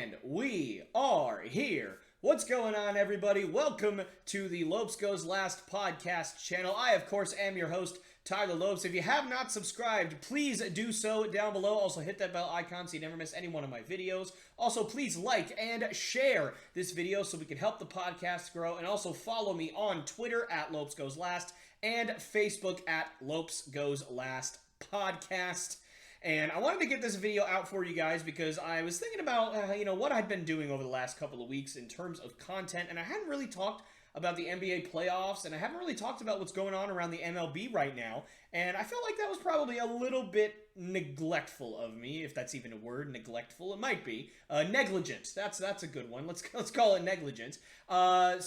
And we are here. What's going on, everybody? Welcome to the Lopes Goes Last podcast channel. I, of course, am your host, Tyler Lopes. If you have not subscribed, please do so down below. Also, hit that bell icon so you never miss any one of my videos. Also, please like and share this video so we can help the podcast grow. And also follow me on Twitter at Lopes Goes Last and Facebook at Lopes Goes Last Podcast. And I wanted to get this video out for you guys because I was thinking about, what I'd been doing over the last couple of weeks in terms of content, and I hadn't really talked about the NBA playoffs, and I haven't really talked about what's going on around the MLB right now, and I felt like that was probably a little bit neglectful of me, if that's even a word, neglectful. It might be. Negligent. That's a good one. Let's call it negligent. I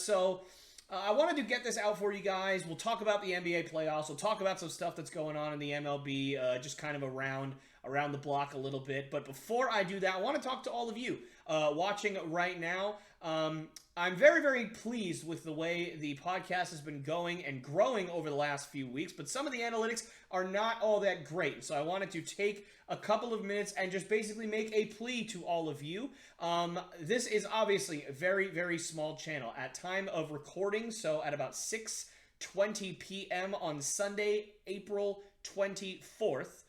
wanted to get this out for you guys. We'll talk about the NBA playoffs. We'll talk about some stuff that's going on in the MLB, just kind of around the block a little bit. But before I do that, I want to talk to all of you watching right now. I'm very, very pleased with the way the podcast has been going and growing over the last few weeks, but some of the analytics are not all that great. So I wanted to take a couple of minutes and just basically make a plea to all of you. This is obviously a very, very small channel. At time of recording, so at about 6:20 p.m. on Sunday, April 24th,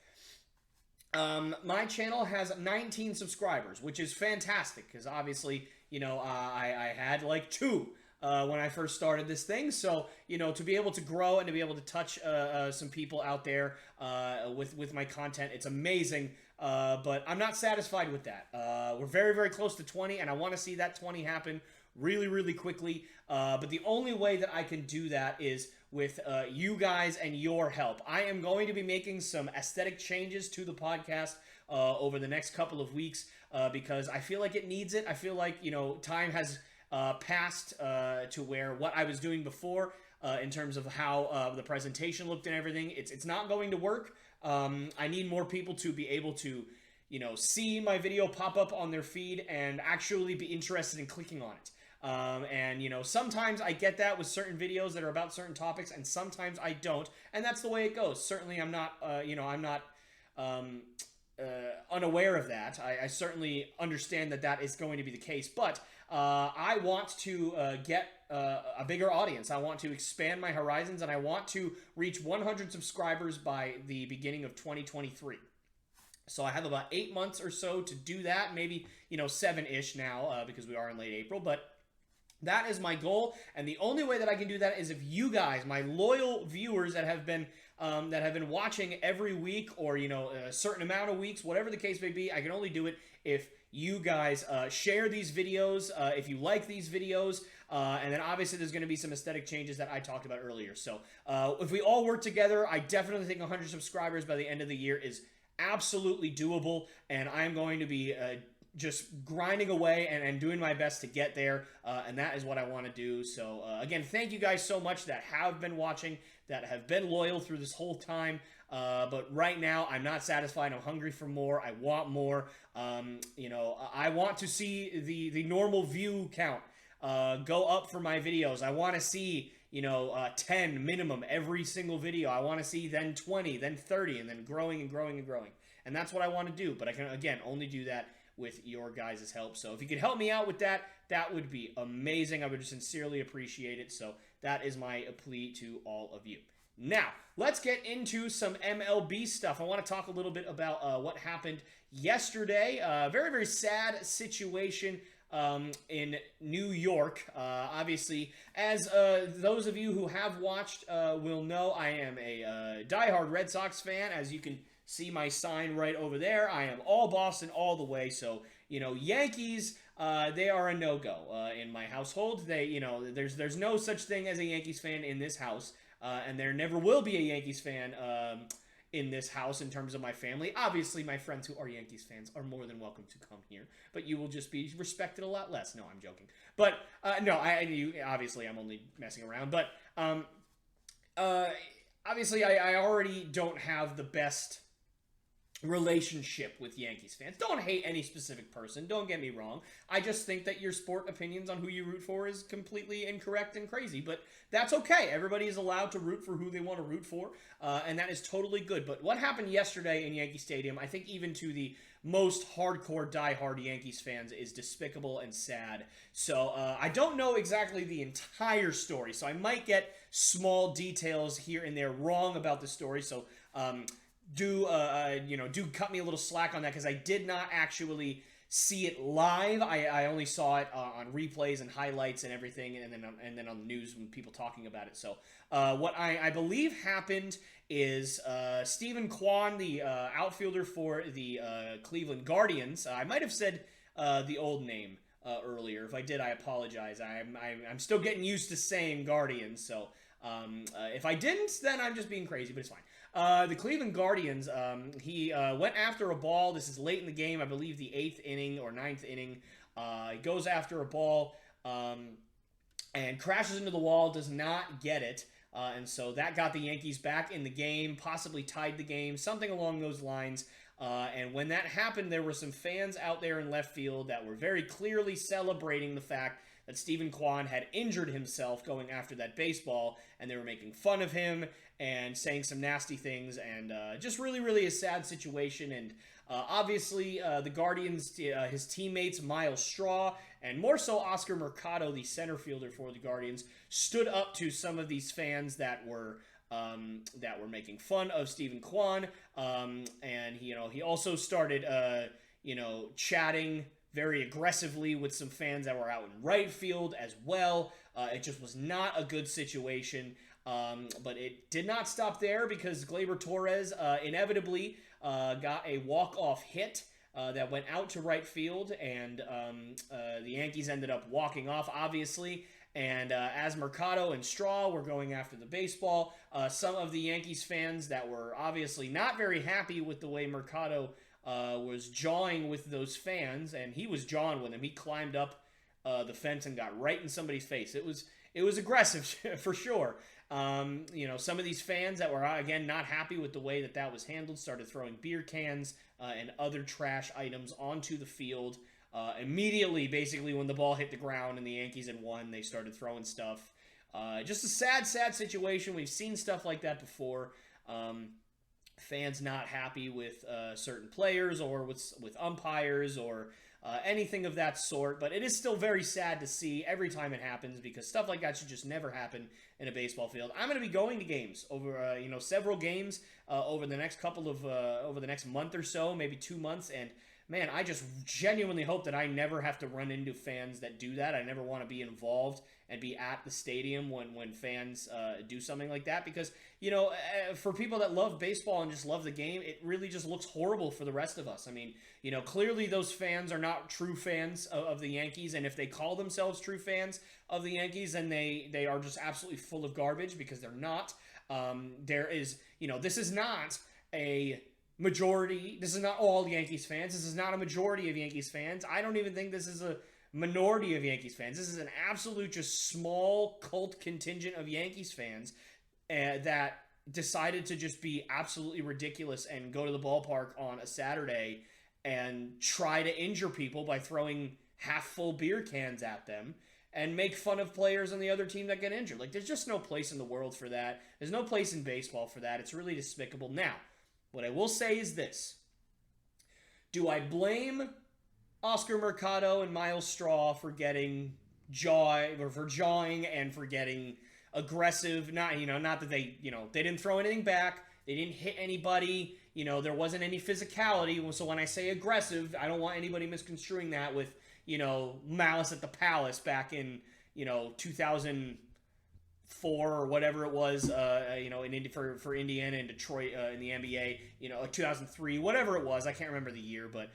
my channel has 19 subscribers, which is fantastic because obviously, I had like 2 when I first started this thing. So, to be able to grow and to be able to touch some people out there with my content, it's amazing. But I'm not satisfied with that. We're very, very close to 20, and I want to see that 20 happen really, really quickly. But the only way that I can do that is with you guys and your help. I am going to be making some aesthetic changes to the podcast over the next couple of weeks because I feel like it needs it. I feel like, time has passed to where what I was doing before in terms of how the presentation looked and everything, it's not going to work. I need more people to be able to, see my video pop up on their feed and actually be interested in clicking on it. Sometimes I get that with certain videos that are about certain topics, and sometimes I don't, and that's the way it goes. Certainly, I'm not, unaware of that. I certainly understand that is going to be the case, but I want to get a bigger audience. I want to expand my horizons, and I want to reach 100 subscribers by the beginning of 2023. So I have about 8 months or so to do that, maybe, 7-ish now because we are in late April, but that is my goal, and the only way that I can do that is if you guys, my loyal viewers that have been watching every week or, a certain amount of weeks, whatever the case may be, I can only do it if you guys share these videos, if you like these videos, and then obviously there's going to be some aesthetic changes that I talked about earlier. So if we all work together, I definitely think 100 subscribers by the end of the year is absolutely doable, and I'm going to be just grinding away and doing my best to get there, and that is what I want to do. So again, thank you guys so much that have been watching, that have been loyal through this whole time, but right now I'm not satisfied. I'm hungry for more. I want more. I want to see the normal view count go up for my videos. I want to see 10 minimum every single video. I want to see then 20, then 30, and then growing and growing and growing, and that's what I want to do. But I can, again, only do that with your guys' help. So if you could help me out with that, that would be amazing. I would sincerely appreciate it. So that is my plea to all of you. Now, let's get into some MLB stuff. I want to talk a little bit about what happened yesterday. Very, very sad situation in New York. Obviously, as those of you who have watched will know, I am a diehard Red Sox fan. As you can see my sign right over there, I am all Boston all the way. So, Yankees, they are a no-go in my household. There's no such thing as a Yankees fan in this house, and there never will be a Yankees fan in this house in terms of my family. Obviously, my friends who are Yankees fans are more than welcome to come here, but you will just be respected a lot less. No, I'm joking. But, obviously, I'm only messing around. But, obviously, I already don't have the best relationship with Yankees fans. Don't hate any specific person, don't get me wrong. I just think that your sport opinions on who you root for is completely incorrect and crazy, but that's okay. Everybody is allowed to root for who they want to root for, and that is totally good. But what happened yesterday in Yankee Stadium, I think even to the most hardcore diehard Yankees fans is despicable and sad. So I don't know exactly the entire story, so I might get small details here and there wrong about the story. So do cut me a little slack on that, because I did not actually see it live. I only saw it on replays and highlights and everything, and then on the news when people talking about it. So what I believe happened is Stephen Kwan, the outfielder for the Cleveland Guardians. I might have said the old name earlier. If I did, I apologize. I'm still getting used to saying Guardians, so if I didn't, then I'm just being crazy, but it's fine. The Cleveland Guardians, he went after a ball. This is late in the game, I believe the 8th inning or 9th inning. He goes after a ball and crashes into the wall, does not get it. And so that got the Yankees back in the game, possibly tied the game, something along those lines. And when that happened, there were some fans out there in left field that were very clearly celebrating the fact that Stephen Kwan had injured himself going after that baseball, and they were making fun of him and saying some nasty things, and just really, really a sad situation. And obviously, the Guardians, his teammates, Miles Straw, and more so Oscar Mercado, the center fielder for the Guardians, stood up to some of these fans that were making fun of Stephen Kwan, and he also started chatting very aggressively with some fans that were out in right field as well. It just was not a good situation, but it did not stop there, because Gleyber Torres inevitably got a walk-off hit that went out to right field, and the Yankees ended up walking off, obviously. And as Mercado and Straw were going after the baseball, some of the Yankees fans that were obviously not very happy with the way Mercado was jawing with those fans, and he was jawing with them. He climbed up the fence and got right in somebody's face. It was aggressive for sure. Some of these fans that were, again, not happy with the way that was handled started throwing beer cans and other trash items onto the field. Immediately, basically, when the ball hit the ground and the Yankees had won, they started throwing stuff. Just a sad, sad situation. We've seen stuff like that before. Fans not happy with certain players or with umpires or anything of that sort. But it is still very sad to see every time it happens, because stuff like that should just never happen in a baseball field. I'm going to be going to games over, several games over the next over the next month or so, maybe 2 months, and man, I just genuinely hope that I never have to run into fans that do that. I never want to be involved and be at the stadium when fans do something like that, because, for people that love baseball and just love the game, it really just looks horrible for the rest of us. I mean, clearly those fans are not true fans of the Yankees, and if they call themselves true fans of the Yankees, then they are just absolutely full of garbage, because they're not. This is not a majority. This is not all Yankees fans. This is not a majority of Yankees fans. I don't even think this is a minority of Yankees fans. This is an absolute just small cult contingent of Yankees fans that decided to just be absolutely ridiculous and go to the ballpark on a Saturday and try to injure people by throwing half-full beer cans at them and make fun of players on the other team that get injured. Like, there's just no place in the world for that. There's no place in baseball for that. It's really despicable. Now, what I will say is this. Do I blame Oscar Mercado and Miles Straw for getting jawing and for getting aggressive? Not that they didn't throw anything back. They didn't hit anybody. There wasn't any physicality. So when I say aggressive, I don't want anybody misconstruing that with, Malice at the Palace back in, 2004 or whatever it was, for Indiana and Detroit in the NBA, 2003, whatever it was. I can't remember the year, but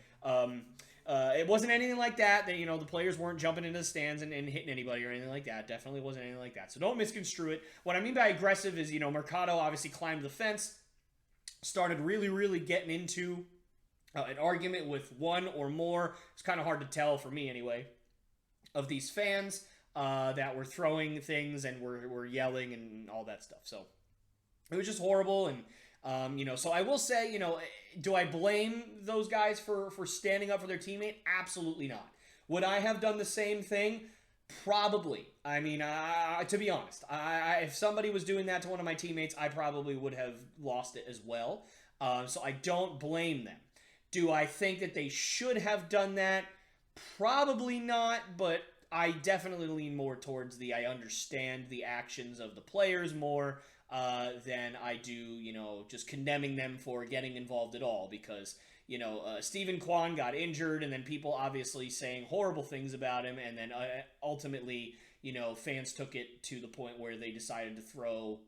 it wasn't anything like that. The players weren't jumping into the stands and hitting anybody or anything like that. Definitely wasn't anything like that. So don't misconstrue it. What I mean by aggressive is, Mercado obviously climbed the fence, started really, really getting into an argument with one or more. It's kind of hard to tell, for me anyway, of these fans that were throwing things and were yelling and all that stuff. So it was just horrible. And, so I will say, do I blame those guys for standing up for their teammate? Absolutely not. Would I have done the same thing? Probably. I mean, to be honest, if somebody was doing that to one of my teammates, I probably would have lost it as well. So I don't blame them. Do I think that they should have done that? Probably not, but I definitely lean more towards I understand the actions of the players more than I do, just condemning them for getting involved at all, because, Stephen Kwan got injured, and then people obviously saying horrible things about him, and then ultimately, fans took it to the point where they decided to throw,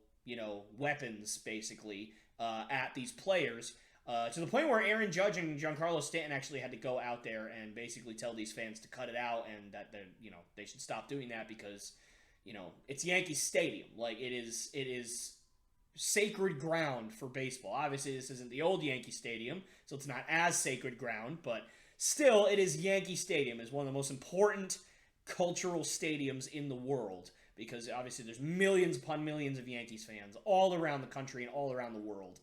weapons, basically, at these players. To the point where Aaron Judge and Giancarlo Stanton actually had to go out there and basically tell these fans to cut it out, and that they should stop doing that, because it's Yankee Stadium. Like, it is sacred ground for baseball. Obviously, this isn't the old Yankee Stadium, so it's not as sacred ground, but still, it is Yankee Stadium. It's one of the most important cultural stadiums in the world, because obviously there's millions upon millions of Yankees fans all around the country and all around the world.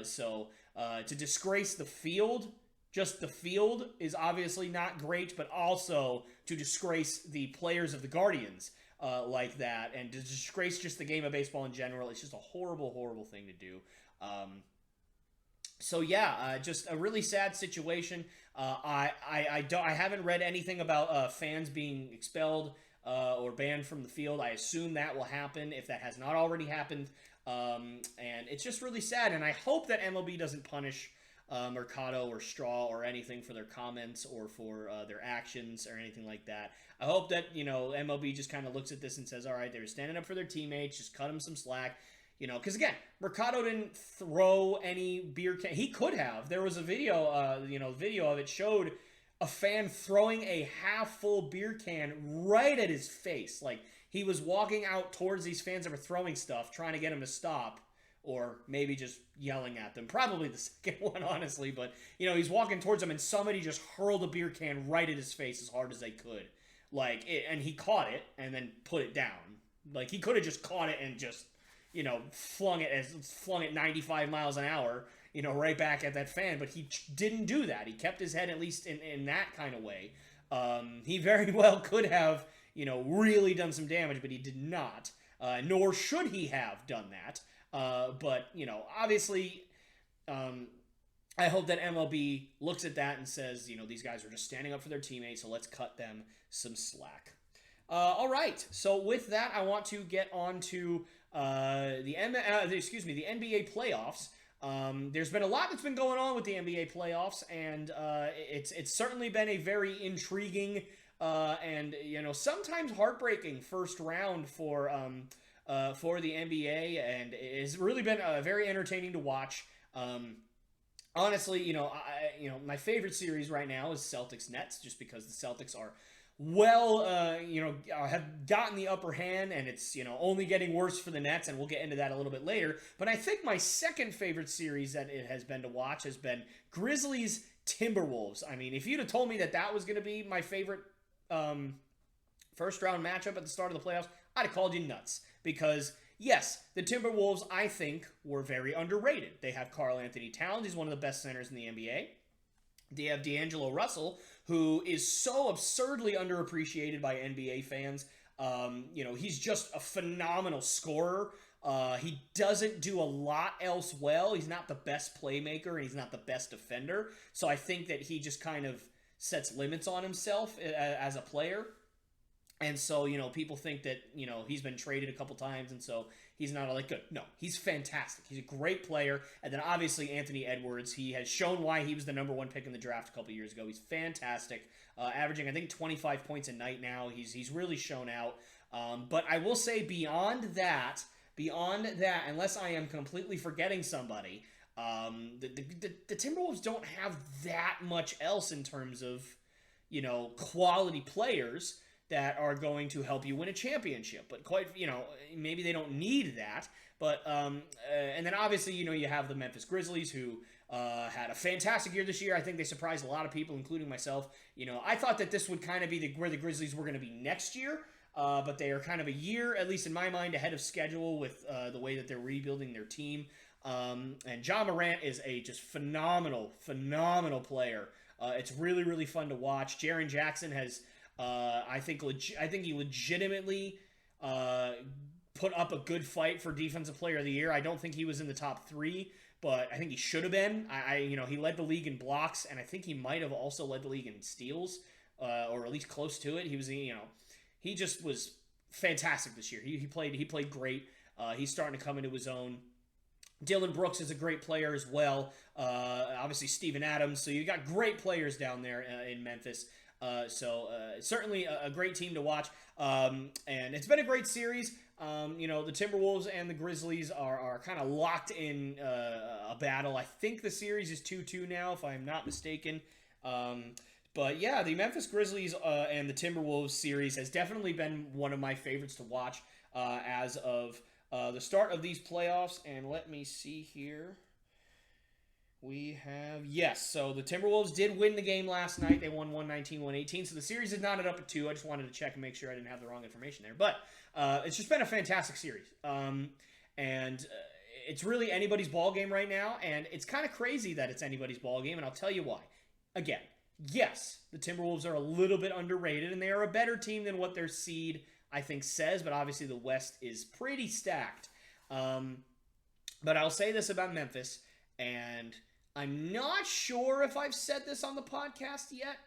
So to disgrace the field, just the field, is obviously not great, but also to disgrace the players of the Guardians like that, and to disgrace just the game of baseball in general, it's just a horrible, horrible thing to do. So yeah, just a really sad situation. I haven't read anything about fans being expelled or banned from the field. I assume that will happen if that has not already happened. And it's just really sad, and I hope that MLB doesn't punish Mercado or Straw or anything for their comments or for their actions or anything like that. I hope that, MLB just kind of looks at this and says, all right, they were standing up for their teammates, just cut them some slack. Because again, Mercado didn't throw any beer can. He could have. There was a video, video of it showed a fan throwing a half-full beer can right at his face. Like, he was walking out towards these fans that were throwing stuff, trying to get him to stop, or maybe just yelling at them. Probably the second one, honestly. But, he's walking towards them, and somebody just hurled a beer can right at his face as hard as they could. And he caught it and then put it down. Like, he could have just caught it and just, flung it 95 miles an hour, right back at that fan. But he didn't do that. He kept his head, at least in that kind of way. He very well could have, really done some damage, but he did not. Nor should he have done that. But, obviously, I hope that MLB looks at that and says, these guys are just standing up for their teammates, so let's cut them some slack. All right, so with that, I want to get on to the NBA playoffs. There's been a lot that's been going on with the NBA playoffs, and it's certainly been a very intriguing and sometimes heartbreaking first round for the NBA, and it's really been very entertaining to watch. Honestly, my favorite series right now is Celtics Nets, just because the Celtics are have gotten the upper hand, and it's, only getting worse for the Nets, and we'll get into that a little bit later. But I think my second favorite series that it has been to watch has been Grizzlies Timberwolves. I mean, if you'd have told me that was going to be my favorite first round matchup at the start of the playoffs, I'd have called you nuts. Because, yes, the Timberwolves, I think, were very underrated. They have Karl Anthony Towns. He's one of the best centers in the NBA. They have D'Angelo Russell, who is so absurdly underappreciated by NBA fans. He's just a phenomenal scorer. He doesn't do a lot else well. He's not the best playmaker, and he's not the best defender. So I think that he just kind of sets limits on himself as a player. And so, people think that, he's been traded a couple times, and so he's not all that good. No, he's fantastic. He's a great player. And then, obviously, Anthony Edwards, he has shown why he was the number one pick in the draft a couple years ago. He's fantastic, averaging, I think, 25 points a night now. He's really shown out. But I will say beyond that, unless I am completely forgetting somebody, the Timberwolves don't have that much else in terms of, quality players that are going to help you win a championship. But maybe they don't need that. But, and then obviously, you have the Memphis Grizzlies, who had a fantastic year this year. I think they surprised a lot of people, including myself. I thought that this would kind of be where the Grizzlies were going to be next year. But they are kind of a year, at least in my mind, ahead of schedule with the way that they're rebuilding their team. And Ja Morant is a just phenomenal player. It's really, really fun to watch. Jaren Jackson has... I think he legitimately put up a good fight for Defensive Player of the Year. I don't think he was in the top 3, but I think he should have been. He led the league in blocks, and I think he might have also led the league in steals, or at least close to it. He just was fantastic this year. He played great. He's starting to come into his own. Dylan Brooks is a great player as well. Obviously, Steven Adams. So you got great players down there in Memphis. Certainly a great team to watch. And it's been a great series. The Timberwolves and the Grizzlies are kind of locked in a battle. I think the series is 2-2 now, if I'm not mistaken. But yeah, the Memphis Grizzlies and the Timberwolves series has definitely been one of my favorites to watch as of the start of these playoffs. And let me see here. So the Timberwolves did win the game last night. They won 119-118. So the series is knotted up at 2. I just wanted to check and make sure I didn't have the wrong information there. But it's just been a fantastic series. It's really anybody's ball game right now. And it's kind of crazy that it's anybody's ball game. And I'll tell you why. Again, yes, the Timberwolves are a little bit underrated. And they are a better team than what their seed, I think, says. But obviously the West is pretty stacked. But I'll say this about Memphis. And I'm not sure if I've said this on the podcast yet,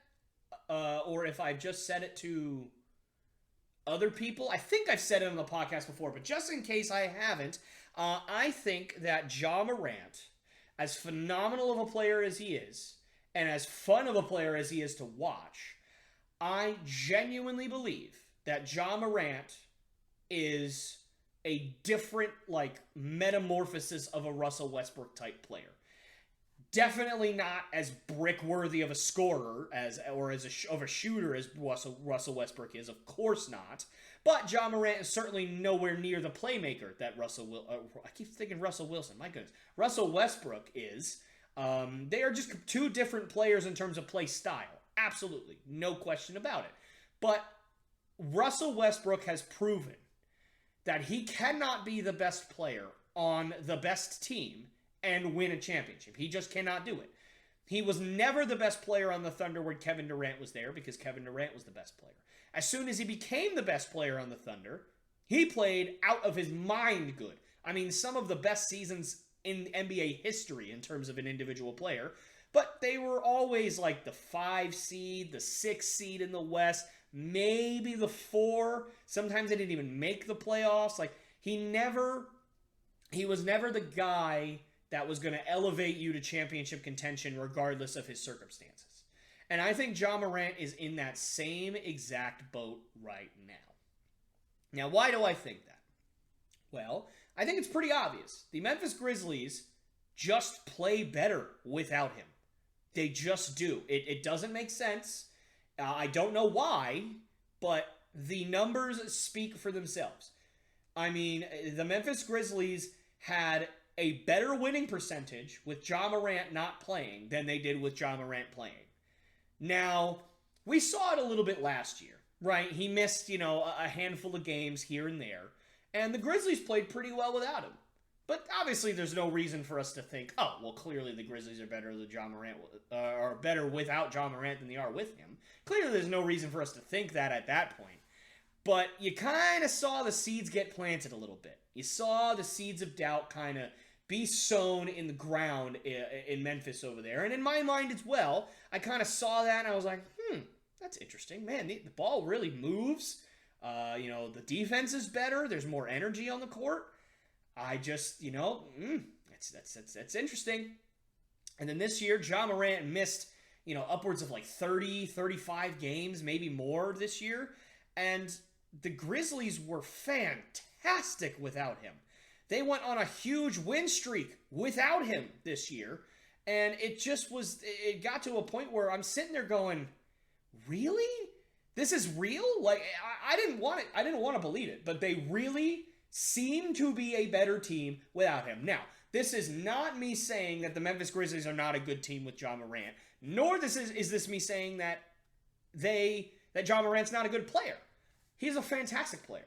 or if I've just said it to other people. I think I've said it on the podcast before, but just in case I haven't, I think that Ja Morant, as phenomenal of a player as he is, and as fun of a player as he is to watch, I genuinely believe that Ja Morant is a different, metamorphosis of a Russell Westbrook type player. Definitely not as brick-worthy of a scorer of a shooter as Russell Westbrook is. Of course not. But Ja Morant is certainly nowhere near the playmaker that I keep thinking Russell Wilson. My goodness. Russell Westbrook is. They are just two different players in terms of play style. Absolutely. No question about it. But Russell Westbrook has proven that he cannot be the best player on the best team and win a championship. He just cannot do it. He was never the best player on the Thunder when Kevin Durant was there because Kevin Durant was the best player. As soon as he became the best player on the Thunder, he played out of his mind good. I mean, some of the best seasons in NBA history in terms of an individual player, but they were always like the 5 seed, the 6 seed in the West, maybe the 4. Sometimes they didn't even make the playoffs. He was never the guy that was going to elevate you to championship contention regardless of his circumstances. And I think Ja Morant is in that same exact boat right now. Now, why do I think that? Well, I think it's pretty obvious. The Memphis Grizzlies just play better without him. They just do. It doesn't make sense. I don't know why, but the numbers speak for themselves. I mean, the Memphis Grizzlies had a better winning percentage with Ja Morant not playing than they did with Ja Morant playing. Now, we saw it a little bit last year, right? He missed, a handful of games here and there, and the Grizzlies played pretty well without him. But obviously, there's no reason for us to think, oh, well, clearly the Grizzlies are better than Ja Morant, or better without Ja Morant than they are with him. Clearly, there's no reason for us to think that at that point. But you kind of saw the seeds get planted a little bit. You saw the seeds of doubt kind of be sown in the ground in Memphis over there. And in my mind as well, I kind of saw that and I was like, that's interesting. Man, the ball really moves. The defense is better. There's more energy on the court. I just, that's interesting. And then this year, Ja Morant missed, upwards of 30, 35 games, maybe more this year. And the Grizzlies were fantastic without him. They went on a huge win streak without him this year. And it got to a point where I'm sitting there going, really? This is real? I didn't want it. I didn't want to believe it, but they really seem to be a better team without him. Now, this is not me saying that the Memphis Grizzlies are not a good team with Ja Morant, nor is this me saying that Ja Morant's not a good player. He's a fantastic player.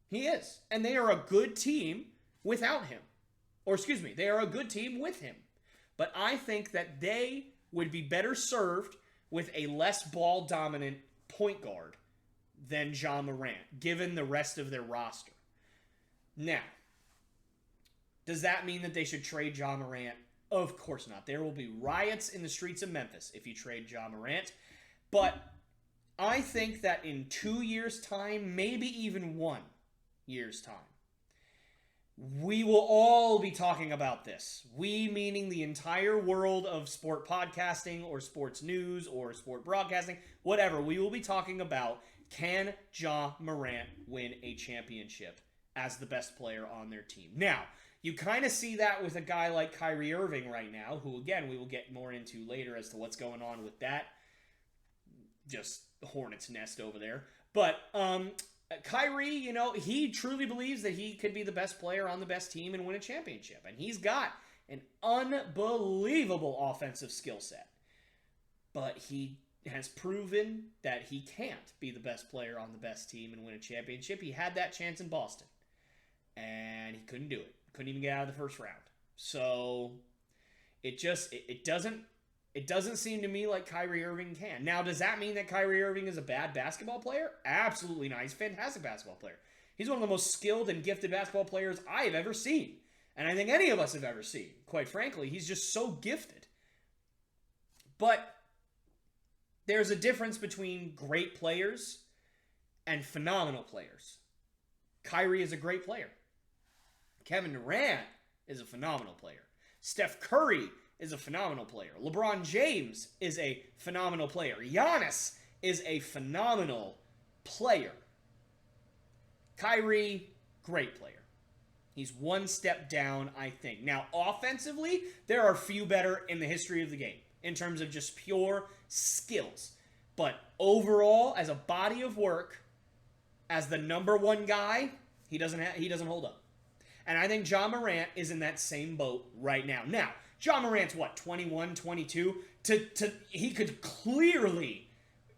He is. And they are a good team without him. Or excuse me, they are a good team with him. But I think that they would be better served with a less ball-dominant point guard than Ja Morant, given the rest of their roster. Now, Does that mean that they should trade Ja Morant? Of course not. There will be riots in the streets of Memphis if you trade Ja Morant. But I think that in 2 years' time, maybe even 1 year's time, we will all be talking about this. We, meaning the entire world of sport podcasting or sports news or sport broadcasting, whatever. We will be talking about, can Ja Morant win a championship as the best player on their team? Now, you kind of see that with a guy like Kyrie Irving right now, who, again, we will get more into later as to what's going on with that. Just hornet's nest over there. But Kyrie, he truly believes that he could be the best player on the best team and win a championship. And he's got an unbelievable offensive skill set. But he has proven that he can't be the best player on the best team and win a championship. He had that chance in Boston. And he couldn't do it. Couldn't even get out of the first round. So it doesn't seem to me like Kyrie Irving can. Now, does that mean that Kyrie Irving is a bad basketball player? Absolutely not. He's a fantastic basketball player. He's one of the most skilled and gifted basketball players I have ever seen. And I think any of us have ever seen. Quite frankly, he's just so gifted. But there's a difference between great players and phenomenal players. Kyrie is a great player. Kevin Durant is a phenomenal player. Steph Curry is a phenomenal player. LeBron James is a phenomenal player. Giannis is a phenomenal player. Kyrie, great player. He's one step down, I think. Now, offensively, there are few better in the history of the game in terms of just pure skills. But overall, as a body of work, as the number one guy, he doesn't hold up. And I think Ja Morant is in that same boat right now. Now, Ja Morant's 21, 22? He could clearly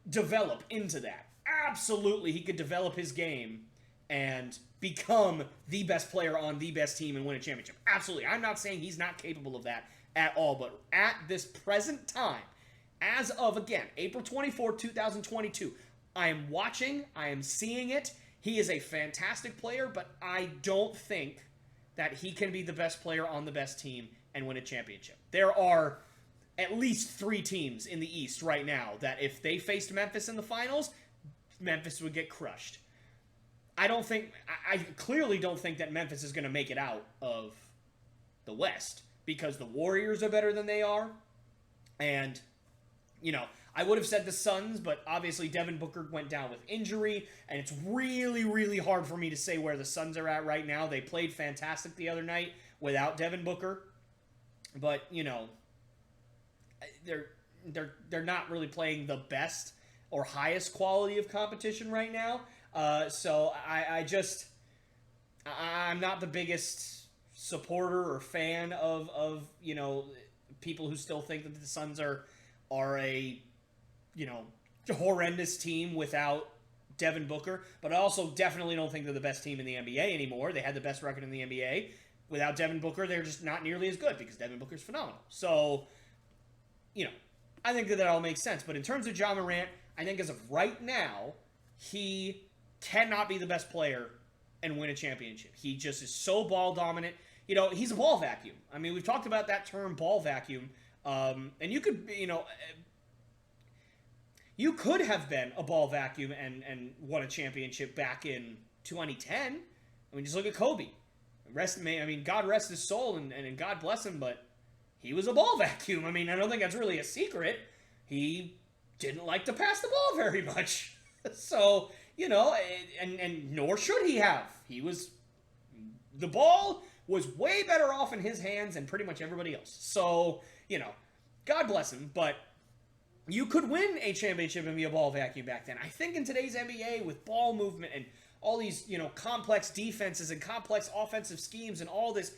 develop into that. Absolutely, he could develop his game and become the best player on the best team and win a championship. Absolutely. I'm not saying he's not capable of that at all, but at this present time, as of, again, April 24, 2022, I am watching, I am seeing it. He is a fantastic player, but I don't think that he can be the best player on the best team and win a championship. There are at least 3 teams in the East right now that if they faced Memphis in the finals, Memphis would get crushed. I clearly don't think that Memphis is going to make it out of the West because the Warriors are better than they are. And, I would have said the Suns, but obviously Devin Booker went down with injury, and it's really, really hard for me to say where the Suns are at right now. They played fantastic the other night without Devin Booker, but, they're not really playing the best or highest quality of competition right now. So I'm not the biggest supporter or fan of people who still think that the Suns are a horrendous team without Devin Booker, but I also definitely don't think they're the best team in the NBA anymore. They had the best record in the NBA. Without Devin Booker, they're just not nearly as good because Devin Booker's phenomenal. So, I think that all makes sense. But in terms of Ja Morant, I think as of right now, he cannot be the best player and win a championship. He just is so ball dominant. He's a ball vacuum. I mean, we've talked about that term, ball vacuum. And you could, you could have been a ball vacuum and won a championship back in 2010. I mean, just look at Kobe. God rest his soul and God bless him, but he was a ball vacuum. I mean, I don't think that's really a secret. He didn't like to pass the ball very much. So, and nor should he have. The ball was way better off in his hands than pretty much everybody else. So, God bless him, but you could win a championship and be a ball vacuum back then. I think in today's NBA with ball movement and all these, complex defenses and complex offensive schemes and all this,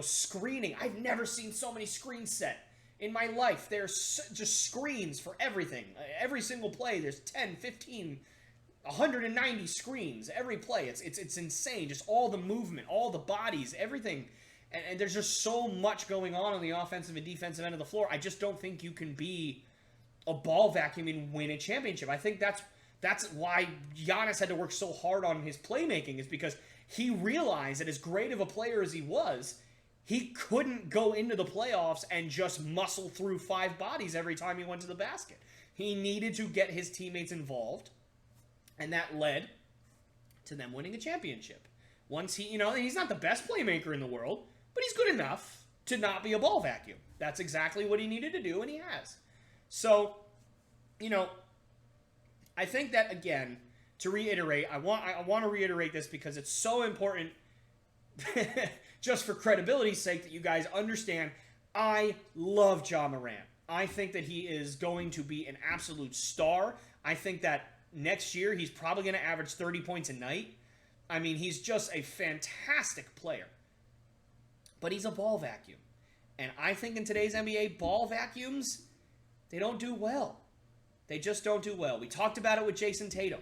screening. I've never seen so many screens set in my life. There's just screens for everything. Every single play, there's 10, 15, 190 screens every play. It's insane. Just all the movement, all the bodies, everything. And there's just so much going on the offensive and defensive end of the floor. I just don't think you can be a ball vacuum and win a championship. I think that's why Giannis had to work so hard on his playmaking, is because he realized that as great of a player as he was, he couldn't go into the playoffs and just muscle through 5 bodies every time he went to the basket. He needed to get his teammates involved, and that led to them winning a championship. Once he's not the best playmaker in the world, but he's good enough to not be a ball vacuum. That's exactly what he needed to do, and he has. So, I think that, again, to reiterate, I want to reiterate this because it's so important just for credibility's sake that you guys understand. I love Ja Morant. I think that he is going to be an absolute star. I think that next year he's probably going to average 30 points a night. I mean, he's just a fantastic player. But he's a ball vacuum. And I think in today's NBA, ball vacuums, they don't do well. They just don't do well. We talked about it with Jason Tatum.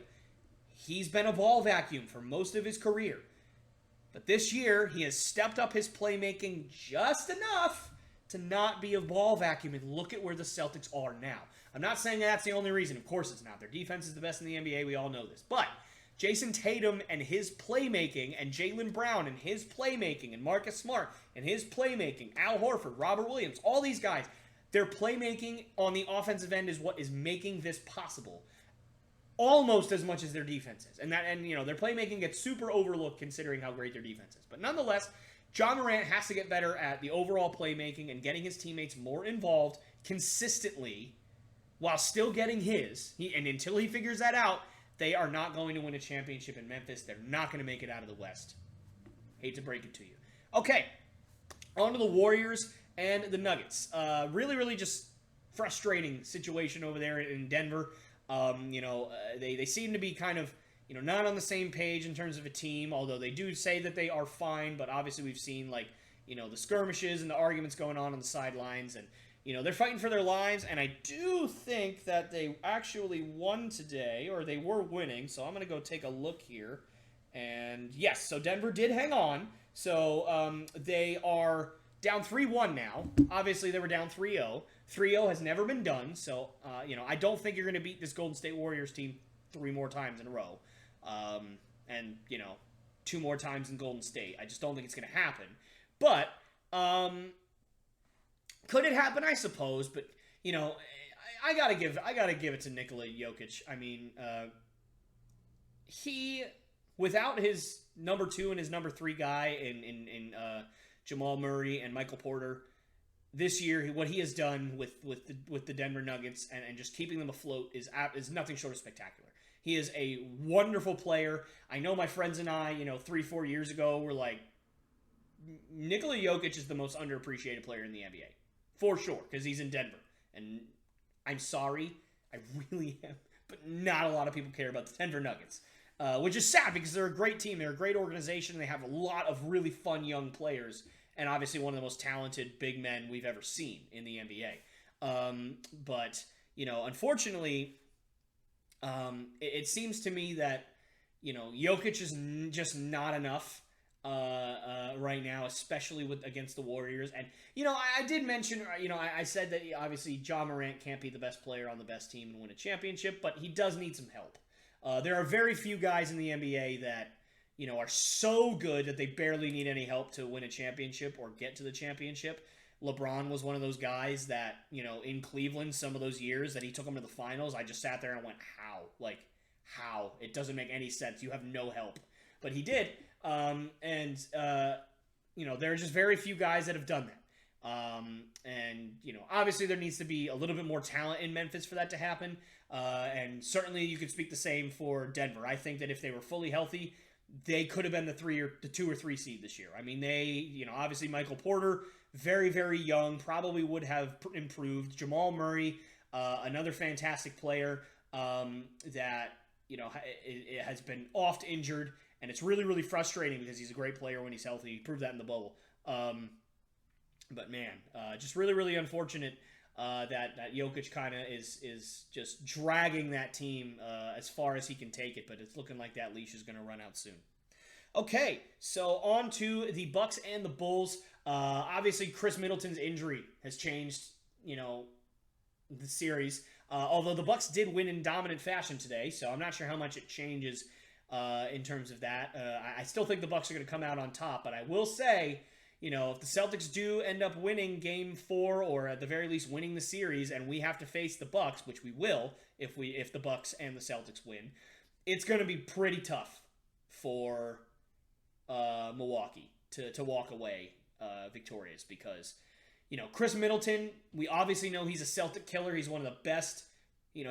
He's been a ball vacuum for most of his career. But this year, he has stepped up his playmaking just enough to not be a ball vacuum. And look at where the Celtics are now. I'm not saying that's the only reason. Of course it's not. Their defense is the best in the NBA. We all know this. But Jason Tatum and his playmaking, and Jaylen Brown and his playmaking, and Marcus Smart and his playmaking, Al Horford, Robert Williams, all these guys, their playmaking on the offensive end is what is making this possible. Almost as much as their defense is. And their playmaking gets super overlooked considering how great their defense is. But nonetheless, Ja Morant has to get better at the overall playmaking and getting his teammates more involved consistently while still getting his. And until he figures that out, they are not going to win a championship in Memphis. They're not going to make it out of the West. Hate to break it to you. Okay, on to the Warriors and the Nuggets. Really, really just frustrating situation over there in Denver. They seem to be kind of, not on the same page in terms of a team, although they do say that they are fine, but obviously we've seen, the skirmishes and the arguments going on the sidelines, and, they're fighting for their lives, and I do think that they actually won today, or they were winning, so I'm going to go take a look here, and yes, so Denver did hang on, so they are down 3-1 now. Obviously, they were down 3-0. 3-0 has never been done, so, I don't think you're going to beat this Golden State Warriors team 3 more times in a row. And, 2 more times in Golden State. I just don't think it's going to happen. But, could it happen? I suppose, but, I gotta give it to Nikola Jokic. I mean, he, without his number 2 and his number 3 guy in Jamal Murray and Michael Porter, this year, what he has done with the Denver Nuggets and just keeping them afloat is nothing short of spectacular. He is a wonderful player. I know my friends and I, 3-4 years ago, were like, Nikola Jokic is the most underappreciated player in the NBA. For sure, because he's in Denver. And I'm sorry, I really am, but not a lot of people care about the Denver Nuggets. Which is sad because they're a great team. They're a great organization. They have a lot of really fun young players. And obviously one of the most talented big men we've ever seen in the NBA. But, unfortunately, it seems to me that, Jokic is just not enough right now, especially against the Warriors. And, I did mention, I said that obviously Ja Morant can't be the best player on the best team and win a championship, but he does need some help. There are very few guys in the NBA that, are so good that they barely need any help to win a championship or get to the championship. LeBron was one of those guys that, in Cleveland, some of those years that he took them to the finals, I just sat there and went, how? How? It doesn't make any sense. You have no help. But he did. There are just very few guys that have done that. Obviously there needs to be a little bit more talent in Memphis for that to happen. And certainly you could speak the same for Denver. I think that if they were fully healthy, they could have been the 2 or 3 seed this year. I mean, they, obviously Michael Porter, very, very young, probably would have improved. Jamal Murray, another fantastic player that, it has been oft injured, and it's really, really frustrating because he's a great player when he's healthy. He proved that in the bubble. But man, just really, really unfortunate that Jokic kind of is just dragging that team as far as he can take it, but it's looking like that leash is going to run out soon. Okay, so on to the Bucks and the Bulls. Obviously, Chris Middleton's injury has changed, the series. Although the Bucks did win in dominant fashion today, so I'm not sure how much it changes in terms of that. I still think the Bucks are going to come out on top, but I will say, if the Celtics do end up winning Game 4, or at the very least winning the series, and we have to face the Bucks, which we will if the Bucks and the Celtics win, it's going to be pretty tough for Milwaukee to walk away victorious, because Chris Middleton, we obviously know he's a Celtic killer. He's one of the best. He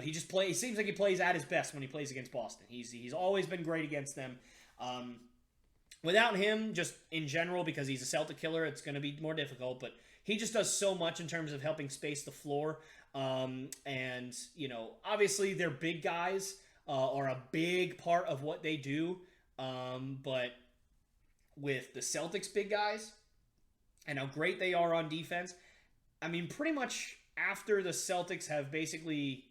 seems like he plays at his best when he plays against Boston. He's always been great against them. Without him, just in general, because he's a Celtic killer, it's going to be more difficult. But he just does so much in terms of helping space the floor. And obviously their big guys are a big part of what they do. But with the Celtics big guys and how great they are on defense, I mean, pretty much after the Celtics have basically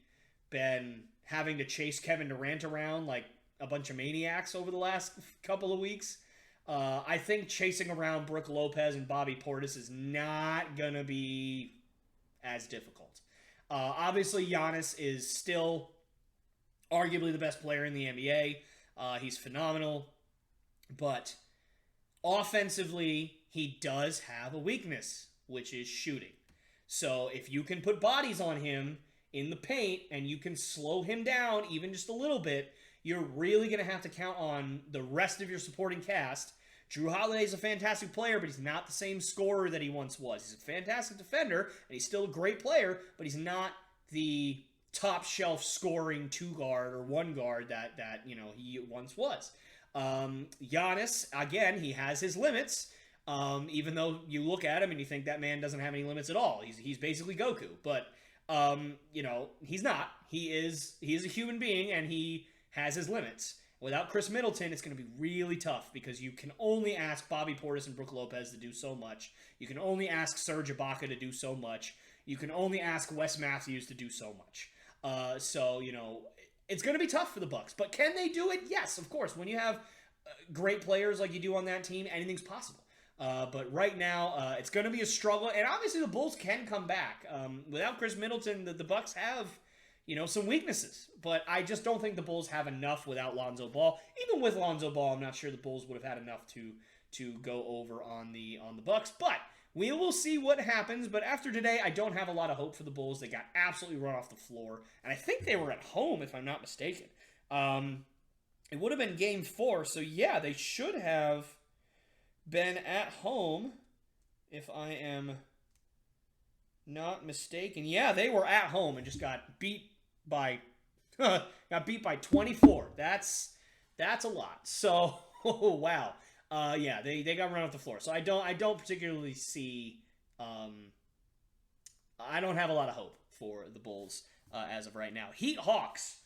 been having to chase Kevin Durant around like a bunch of maniacs over the last couple of weeks, I think chasing around Brook Lopez and Bobby Portis is not going to be as difficult. Obviously, Giannis is still arguably the best player in the NBA. He's phenomenal. But offensively, he does have a weakness, which is shooting. So if you can put bodies on him in the paint and you can slow him down even just a little bit, you're really going to have to count on the rest of your supporting cast. Drew Holiday is a fantastic player, but he's not the same scorer that he once was. He's a fantastic defender, and he's still a great player, but he's not the top-shelf scoring two-guard or one-guard that he once was. Giannis, again, he has his limits, even though you look at him and you think that man doesn't have any limits at all. He's basically Goku, but he's not. He is a human being, and he has his limits. Without Chris Middleton, it's going to be really tough, because you can only ask Bobby Portis and Brook Lopez to do so much. You can only ask Serge Ibaka to do so much. You can only ask Wes Matthews to do so much. It's going to be tough for the Bucks. But can they do it? Yes, of course. When you have great players like you do on that team, anything's possible. But right now, it's going to be a struggle. And obviously, the Bulls can come back. Without Chris Middleton, the Bucks have some weaknesses. But I just don't think the Bulls have enough without Lonzo Ball. Even with Lonzo Ball, I'm not sure the Bulls would have had enough to go over on the Bucks. But we will see what happens. But after today, I don't have a lot of hope for the Bulls. They got absolutely run off the floor. And I think they were at home, if I'm not mistaken. It would have been Game 4. So, yeah, they should have been at home, if I am not mistaken. Yeah, they were at home and just got beat by 24. That's a lot. So, wow. They got run off the floor. So I don't particularly see. I don't have a lot of hope for the Bulls as of right now. Heat Hawks.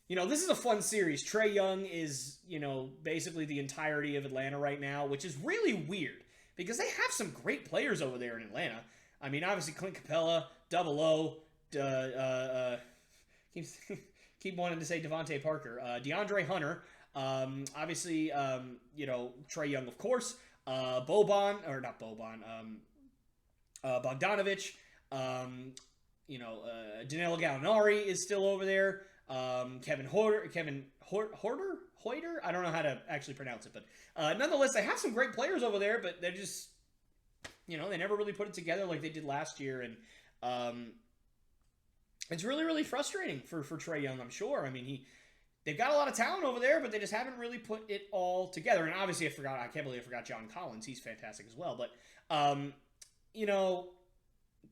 This is a fun series. Trae Young is basically the entirety of Atlanta right now, which is really weird because they have some great players over there in Atlanta. I mean, obviously Clint Capella, Double O, keep wanting to say Devontae Parker, DeAndre Hunter. Obviously, Trae Young, of course, Bogdanovich, Danilo Gallinari is still over there. Kevin Hoyter, I don't know how to actually pronounce it, but nonetheless, they have some great players over there, but they're just, they never really put it together like they did last year, and it's really, really frustrating for Trae Young, I'm sure. I mean, they've got a lot of talent over there, but they just haven't really put it all together. And obviously, I can't believe I forgot John Collins. He's fantastic as well. But,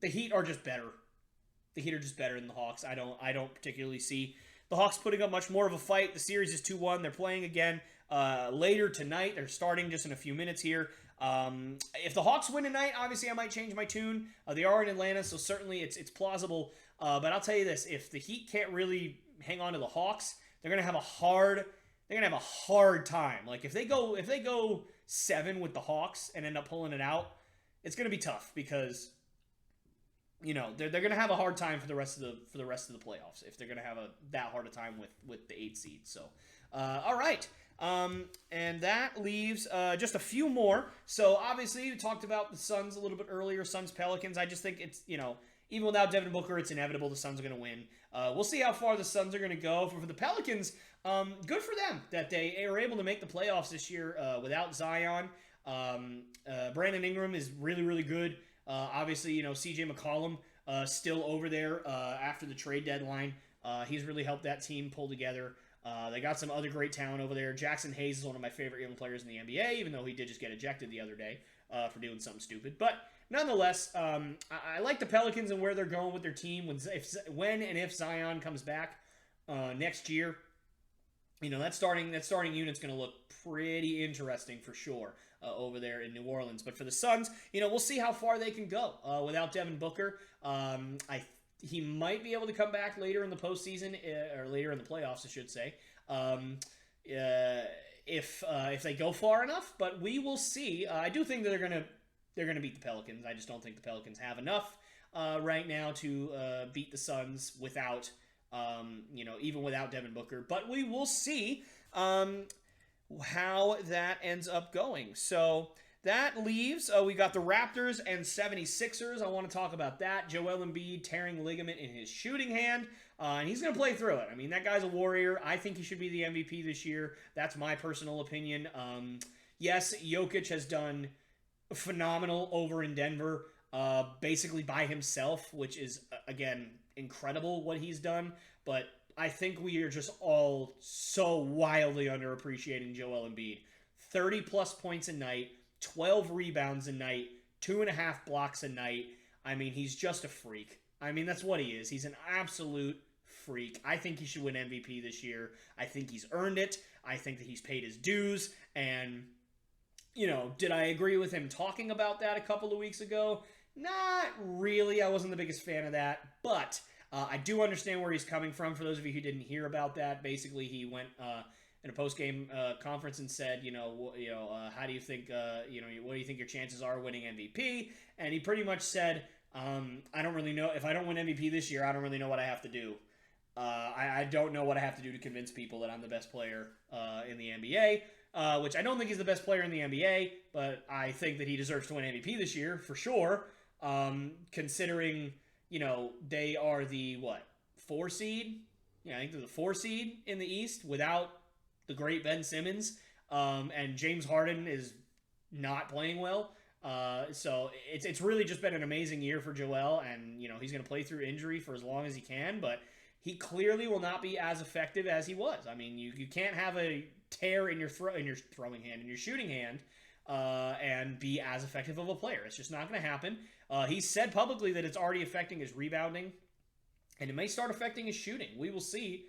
the Heat are just better. The Heat are just better than the Hawks. I don't particularly see the Hawks putting up much more of a fight. The series is 2-1. They're playing again later tonight. They're starting just in a few minutes here. If the Hawks win tonight, obviously I might change my tune. They are in Atlanta, so certainly it's plausible. But I'll tell you this: if the Heat can't really hang on to the Hawks, they're gonna have a hard time. Like if they go 7 with the Hawks and end up pulling it out, it's gonna be tough because they're gonna have a hard time for the rest of the playoffs if they're gonna have that hard a time with the 8 seed. So, all right. And that leaves just a few more. So obviously we talked about the Suns a little bit earlier. Suns Pelicans. I just think it's even without Devin Booker, it's inevitable the Suns are going to win. We'll see how far the Suns are going to go. For the Pelicans, good for them that they were able to make the playoffs this year without Zion. Brandon Ingram is really, really good. Obviously, CJ McCollum still over there after the trade deadline. He's really helped that team pull together. They got some other great talent over there. Jackson Hayes is one of my favorite young players in the NBA, even though he did just get ejected the other day for doing something stupid. But nonetheless, I like the Pelicans and where they're going with their team when and if Zion comes back next year. That starting unit's going to look pretty interesting for sure over there in New Orleans. But for the Suns, we'll see how far they can go without Devin Booker. He might be able to come back later in the postseason or later in the playoffs, I should say, if they go far enough. But we will see. I do think that they're gonna beat the Pelicans. I just don't think the Pelicans have enough right now to beat the Suns without. Even without Devin Booker. But we will see how that ends up going. So that leaves, we got the Raptors and 76ers. I want to talk about that. Joel Embiid tearing ligament in his shooting hand. And he's going to play through it. I mean, that guy's a warrior. I think he should be the MVP this year. That's my personal opinion. Yes, Jokic has done phenomenal over in Denver, basically by himself, which is, again, incredible what he's done, but I think we are just all so wildly underappreciating Joel Embiid. 30 plus points a night, 12 rebounds a night, 2.5 blocks a night. I mean, he's just a freak. I mean, that's what he is. He's an absolute freak. I think he should win MVP this year. I think he's earned it. I think that he's paid his dues. And, did I agree with him talking about that a couple of weeks ago? Not really. I wasn't the biggest fan of that, but I do understand where he's coming from. For those of you who didn't hear about that, basically he went in a post-game conference and said, how do you think, what do you think your chances are winning MVP? And he pretty much said, I don't really know. If I don't win MVP this year, I don't really know what I have to do. I don't know what I have to do to convince people that I'm the best player in the NBA. Which I don't think he's the best player in the NBA, but I think that he deserves to win MVP this year for sure. Considering, they are the, 4 seed? Yeah, I think they're the 4 seed in the East without the great Ben Simmons. And James Harden is not playing well. So it's really just been an amazing year for Joel, and, he's going to play through injury for as long as he can, but he clearly will not be as effective as he was. I mean, you can't have a tear in your throwing hand, in your shooting hand, and be as effective of a player. It's just not going to happen. He said publicly that it's already affecting his rebounding, and it may start affecting his shooting. We will see.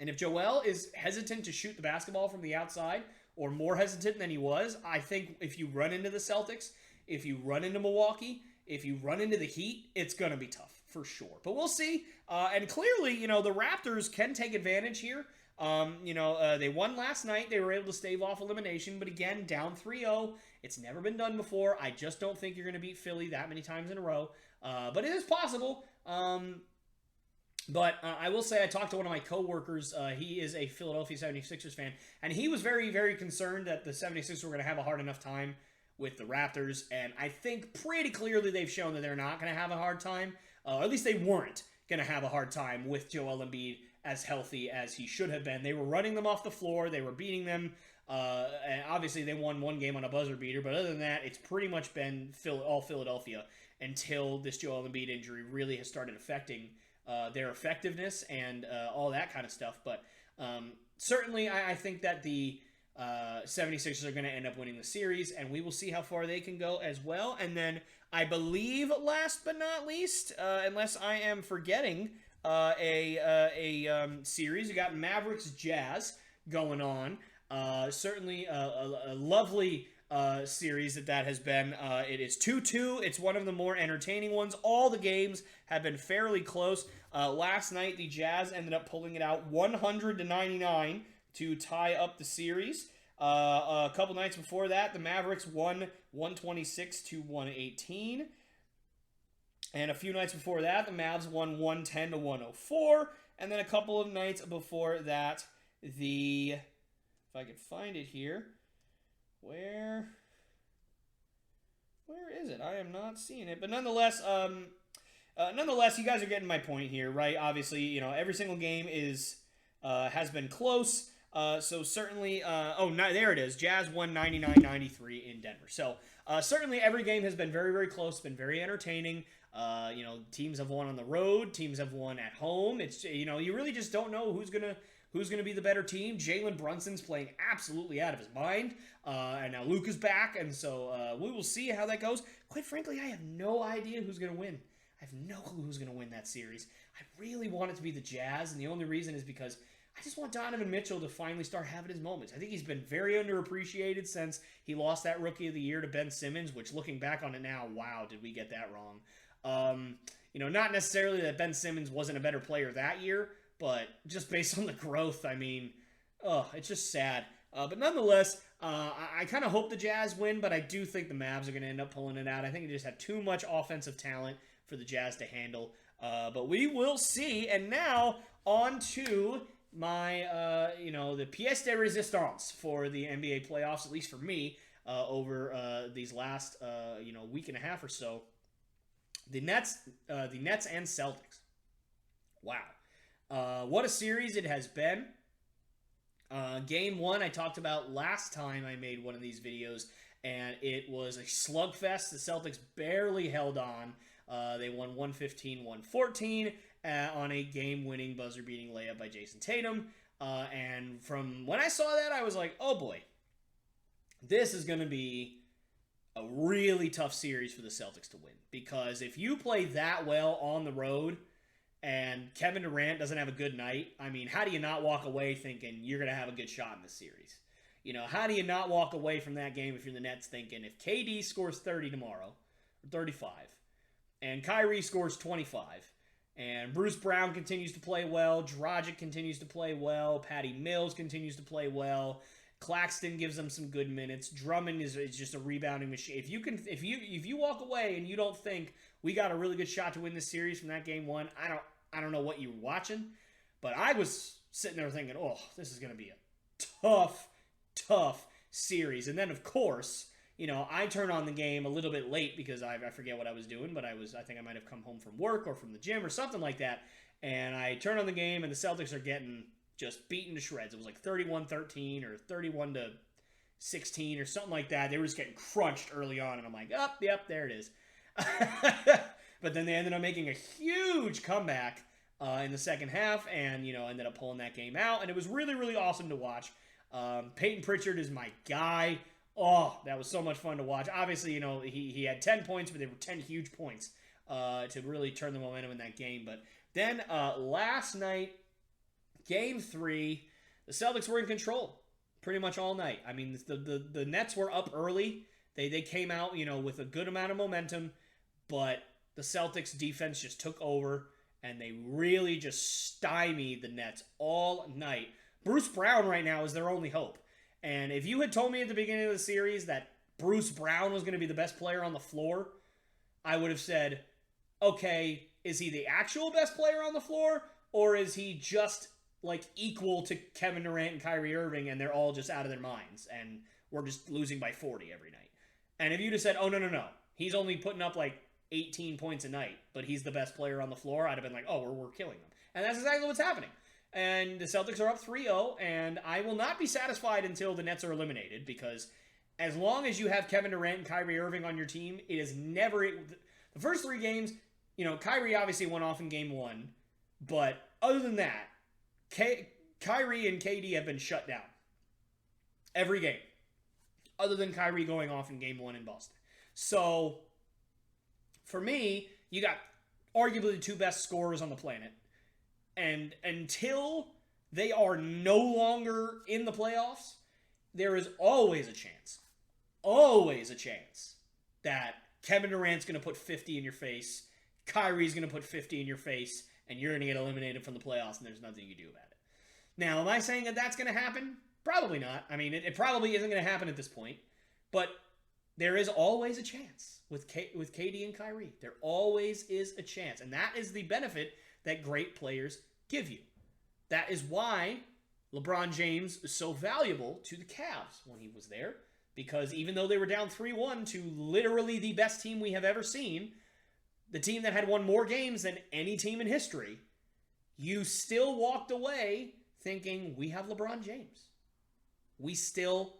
And if Joel is hesitant to shoot the basketball from the outside, or more hesitant than he was, I think if you run into the Celtics, if you run into Milwaukee, if you run into the Heat, it's going to be tough for sure. But we'll see. And clearly, the Raptors can take advantage here. They won last night. They were able to stave off elimination, but again, down 3-0. It's never been done before. I just don't think you're going to beat Philly that many times in a row. But it is possible. But I will say I talked to one of my coworkers. He is a Philadelphia 76ers fan, and he was very, very concerned that the 76ers were going to have a hard enough time with the Raptors, and I think pretty clearly they've shown that they're not going to have a hard time, or at least they weren't going to have a hard time with Joel Embiid as healthy as he should have been. They were running them off the floor. They were beating them. And obviously, they won one game on a buzzer beater. But other than that, it's pretty much been all Philadelphia until this Joel Embiid injury really has started affecting their effectiveness and all that kind of stuff. But certainly, I think that the 76ers are going to end up winning the series, and we will see how far they can go as well. And then I believe, last but not least, unless I am forgetting, a series. You got Mavericks Jazz going on. Certainly a lovely series that has been. It is 2-2. It's one of the more entertaining ones. All the games have been fairly close. Last night, the Jazz ended up pulling it out 100-99 to tie up the series. A couple nights before that, the Mavericks won 126-118. And a few nights before that, the Mavs won 110-104. And then a couple of nights before that, if I could find it here, where is it? I am not seeing it. But nonetheless, you guys are getting my point here, right? Obviously, every single game has been close. So certainly, there it is. Jazz won 99-93 in Denver. So certainly every game has been very, very close, been very entertaining. Teams have won on the road, teams have won at home. It's, you really just don't know who's gonna be the better team. Jalen Brunson's playing absolutely out of his mind, and now Luke is back, and so we will see how that goes. Quite frankly, I have no idea who's gonna win. I have no clue who's gonna win that series. I really want it to be the Jazz, and the only reason is because I just want Donovan Mitchell to finally start having his moments. I think he's been very underappreciated since he lost that Rookie of the Year to Ben Simmons, which looking back on it now, wow, did we get that wrong. Not necessarily that Ben Simmons wasn't a better player that year, but just based on the growth, I mean, it's just sad. But nonetheless, I kind of hope the Jazz win, but I do think the Mavs are going to end up pulling it out. I think they just have too much offensive talent for the Jazz to handle. But we will see. And now on to my, the pièce de résistance for the NBA playoffs, at least for me, over these last, week and a half or so. The Nets and Celtics. Wow. What a series it has been. Game 1 I talked about last time I made one of these videos, and it was a slugfest. The Celtics barely held on. They won 115-114 on a game-winning buzzer-beating layup by Jason Tatum. And from when I saw that, I was like, oh boy, this is going to be a really tough series for the Celtics to win. Because if you play that well on the road and Kevin Durant doesn't have a good night, I mean, how do you not walk away thinking you're going to have a good shot in this series? How do you not walk away from that game if you're the Nets thinking if KD scores 30 tomorrow, or 35, and Kyrie scores 25, and Bruce Brown continues to play well, Dragic continues to play well, Patty Mills continues to play well, Claxton gives them some good minutes, Drummond is just a rebounding machine. If you walk away and you don't think we got a really good shot to win this series from that game 1, I don't know what you were watching, but I was sitting there thinking, oh, this is going to be a tough series. And then, of course, I turned on the game a little bit late because I forget what I was doing, but I think I might have come home from work or from the gym or something like that, and I turned on the game, and the Celtics are getting just beaten to shreds. It was like 31-13 or 31-16 or something like that. They were just getting crunched early on, and I'm like, yep, there it is. But then they ended up making a huge comeback in the second half and, ended up pulling that game out, and it was really, really awesome to watch. Peyton Pritchard is my guy. Oh, that was so much fun to watch. Obviously, he had 10 points, but they were 10 huge points to really turn the momentum in that game. But then last night, Game 3, the Celtics were in control pretty much all night. I mean, the Nets were up early. They came out, with a good amount of momentum, but the Celtics defense just took over, and they really just stymied the Nets all night. Bruce Brown right now is their only hope. And if you had told me at the beginning of the series that Bruce Brown was going to be the best player on the floor, I would have said, okay, is he the actual best player on the floor, or is he just like equal to Kevin Durant and Kyrie Irving and they're all just out of their minds and we're just losing by 40 every night? And if you'd have said, oh, no, he's only putting up like 18 points a night, but he's the best player on the floor, I'd have been like, oh, we're killing them. And that's exactly what's happening. And the Celtics are up 3-0, and I will not be satisfied until the Nets are eliminated, because as long as you have Kevin Durant and Kyrie Irving on your team, it is never... The first 3 games, Kyrie obviously went off in Game 1, but other than that, Kyrie and KD have been shut down. Every game. Other than Kyrie going off in Game 1 in Boston. So, for me, you got arguably the 2 best scorers on the planet. And until they are no longer in the playoffs, there is always a chance that Kevin Durant's going to put 50 in your face, Kyrie's going to put 50 in your face, and you're going to get eliminated from the playoffs, and there's nothing you can do about it. Now, am I saying that that's going to happen? Probably not. I mean, it probably isn't going to happen at this point, but there is always a chance with KD and Kyrie. There always is a chance, and that is the benefit that great players give you. That is why LeBron James is so valuable to the Cavs when he was there, because even though they were down 3-1 to literally the best team we have ever seen, the team that had won more games than any team in history, you still walked away thinking we have LeBron James. We still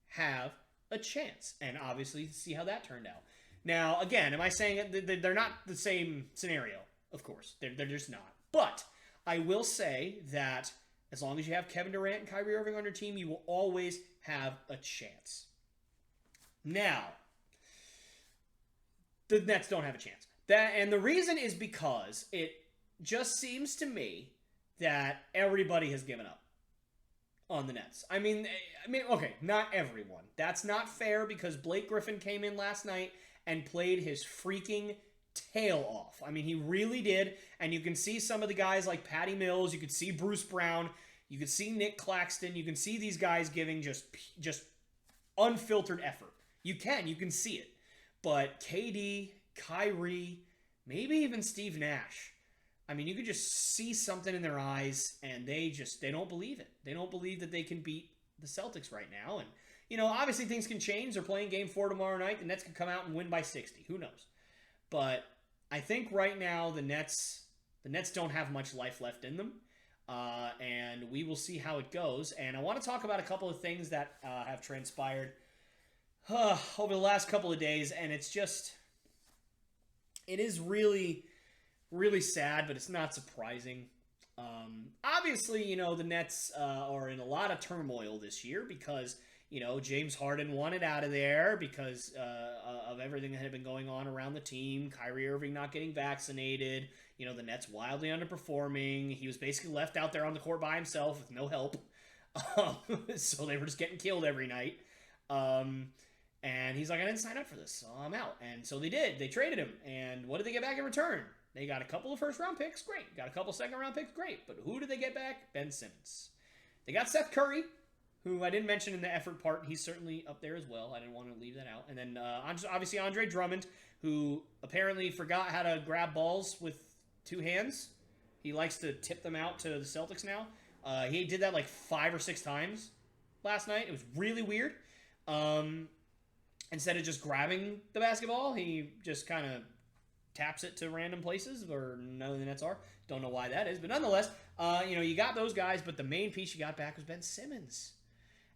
have a chance. And obviously, see how that turned out. Now, again, am I saying they're not the same scenario? Of course, they're just not. But I will say that as long as you have Kevin Durant and Kyrie Irving on your team, you will always have a chance. Now, the Nets don't have a chance. And the reason is because it just seems to me that everybody has given up on the Nets. I mean, okay, not everyone. That's not fair because Blake Griffin came in last night and played his freaking tail off. I mean, he really did. And you can see some of the guys like Patty Mills. You could see Bruce Brown. You could see Nick Claxton. You can see these guys giving just unfiltered effort. You can see it. But KD, Kyrie, maybe even Steve Nash. I mean, you could just see something in their eyes, and they don't believe it. They don't believe that they can beat the Celtics right now. And, obviously things can change. They're playing Game 4 tomorrow night. The Nets could come out and win by 60. Who knows? But I think right now the Nets don't have much life left in them. And we will see how it goes. And I want to talk about a couple of things that have transpired over the last couple of days. And it is really, really sad, but it's not surprising. Obviously, the Nets are in a lot of turmoil this year because, James Harden wanted out of there because of everything that had been going on around the team. Kyrie Irving not getting vaccinated. The Nets wildly underperforming. He was basically left out there on the court by himself with no help. So they were just getting killed every night. And he's like, I didn't sign up for this, so I'm out. And so they did. They traded him. And what did they get back in return? They got a couple of first-round picks. Great. Got a couple second-round picks. Great. But who did they get back? Ben Simmons. They got Seth Curry, who I didn't mention in the effort part. He's certainly up there as well. I didn't want to leave that out. And then, obviously, Andre Drummond, who apparently forgot how to grab balls with two hands. He likes to tip them out to the Celtics now. He did that like 5 or 6 times last night. It was really weird. Instead of just grabbing the basketball, he just kind of taps it to random places where none of the Nets are. Don't know why that is. But nonetheless, you got those guys, but the main piece you got back was Ben Simmons.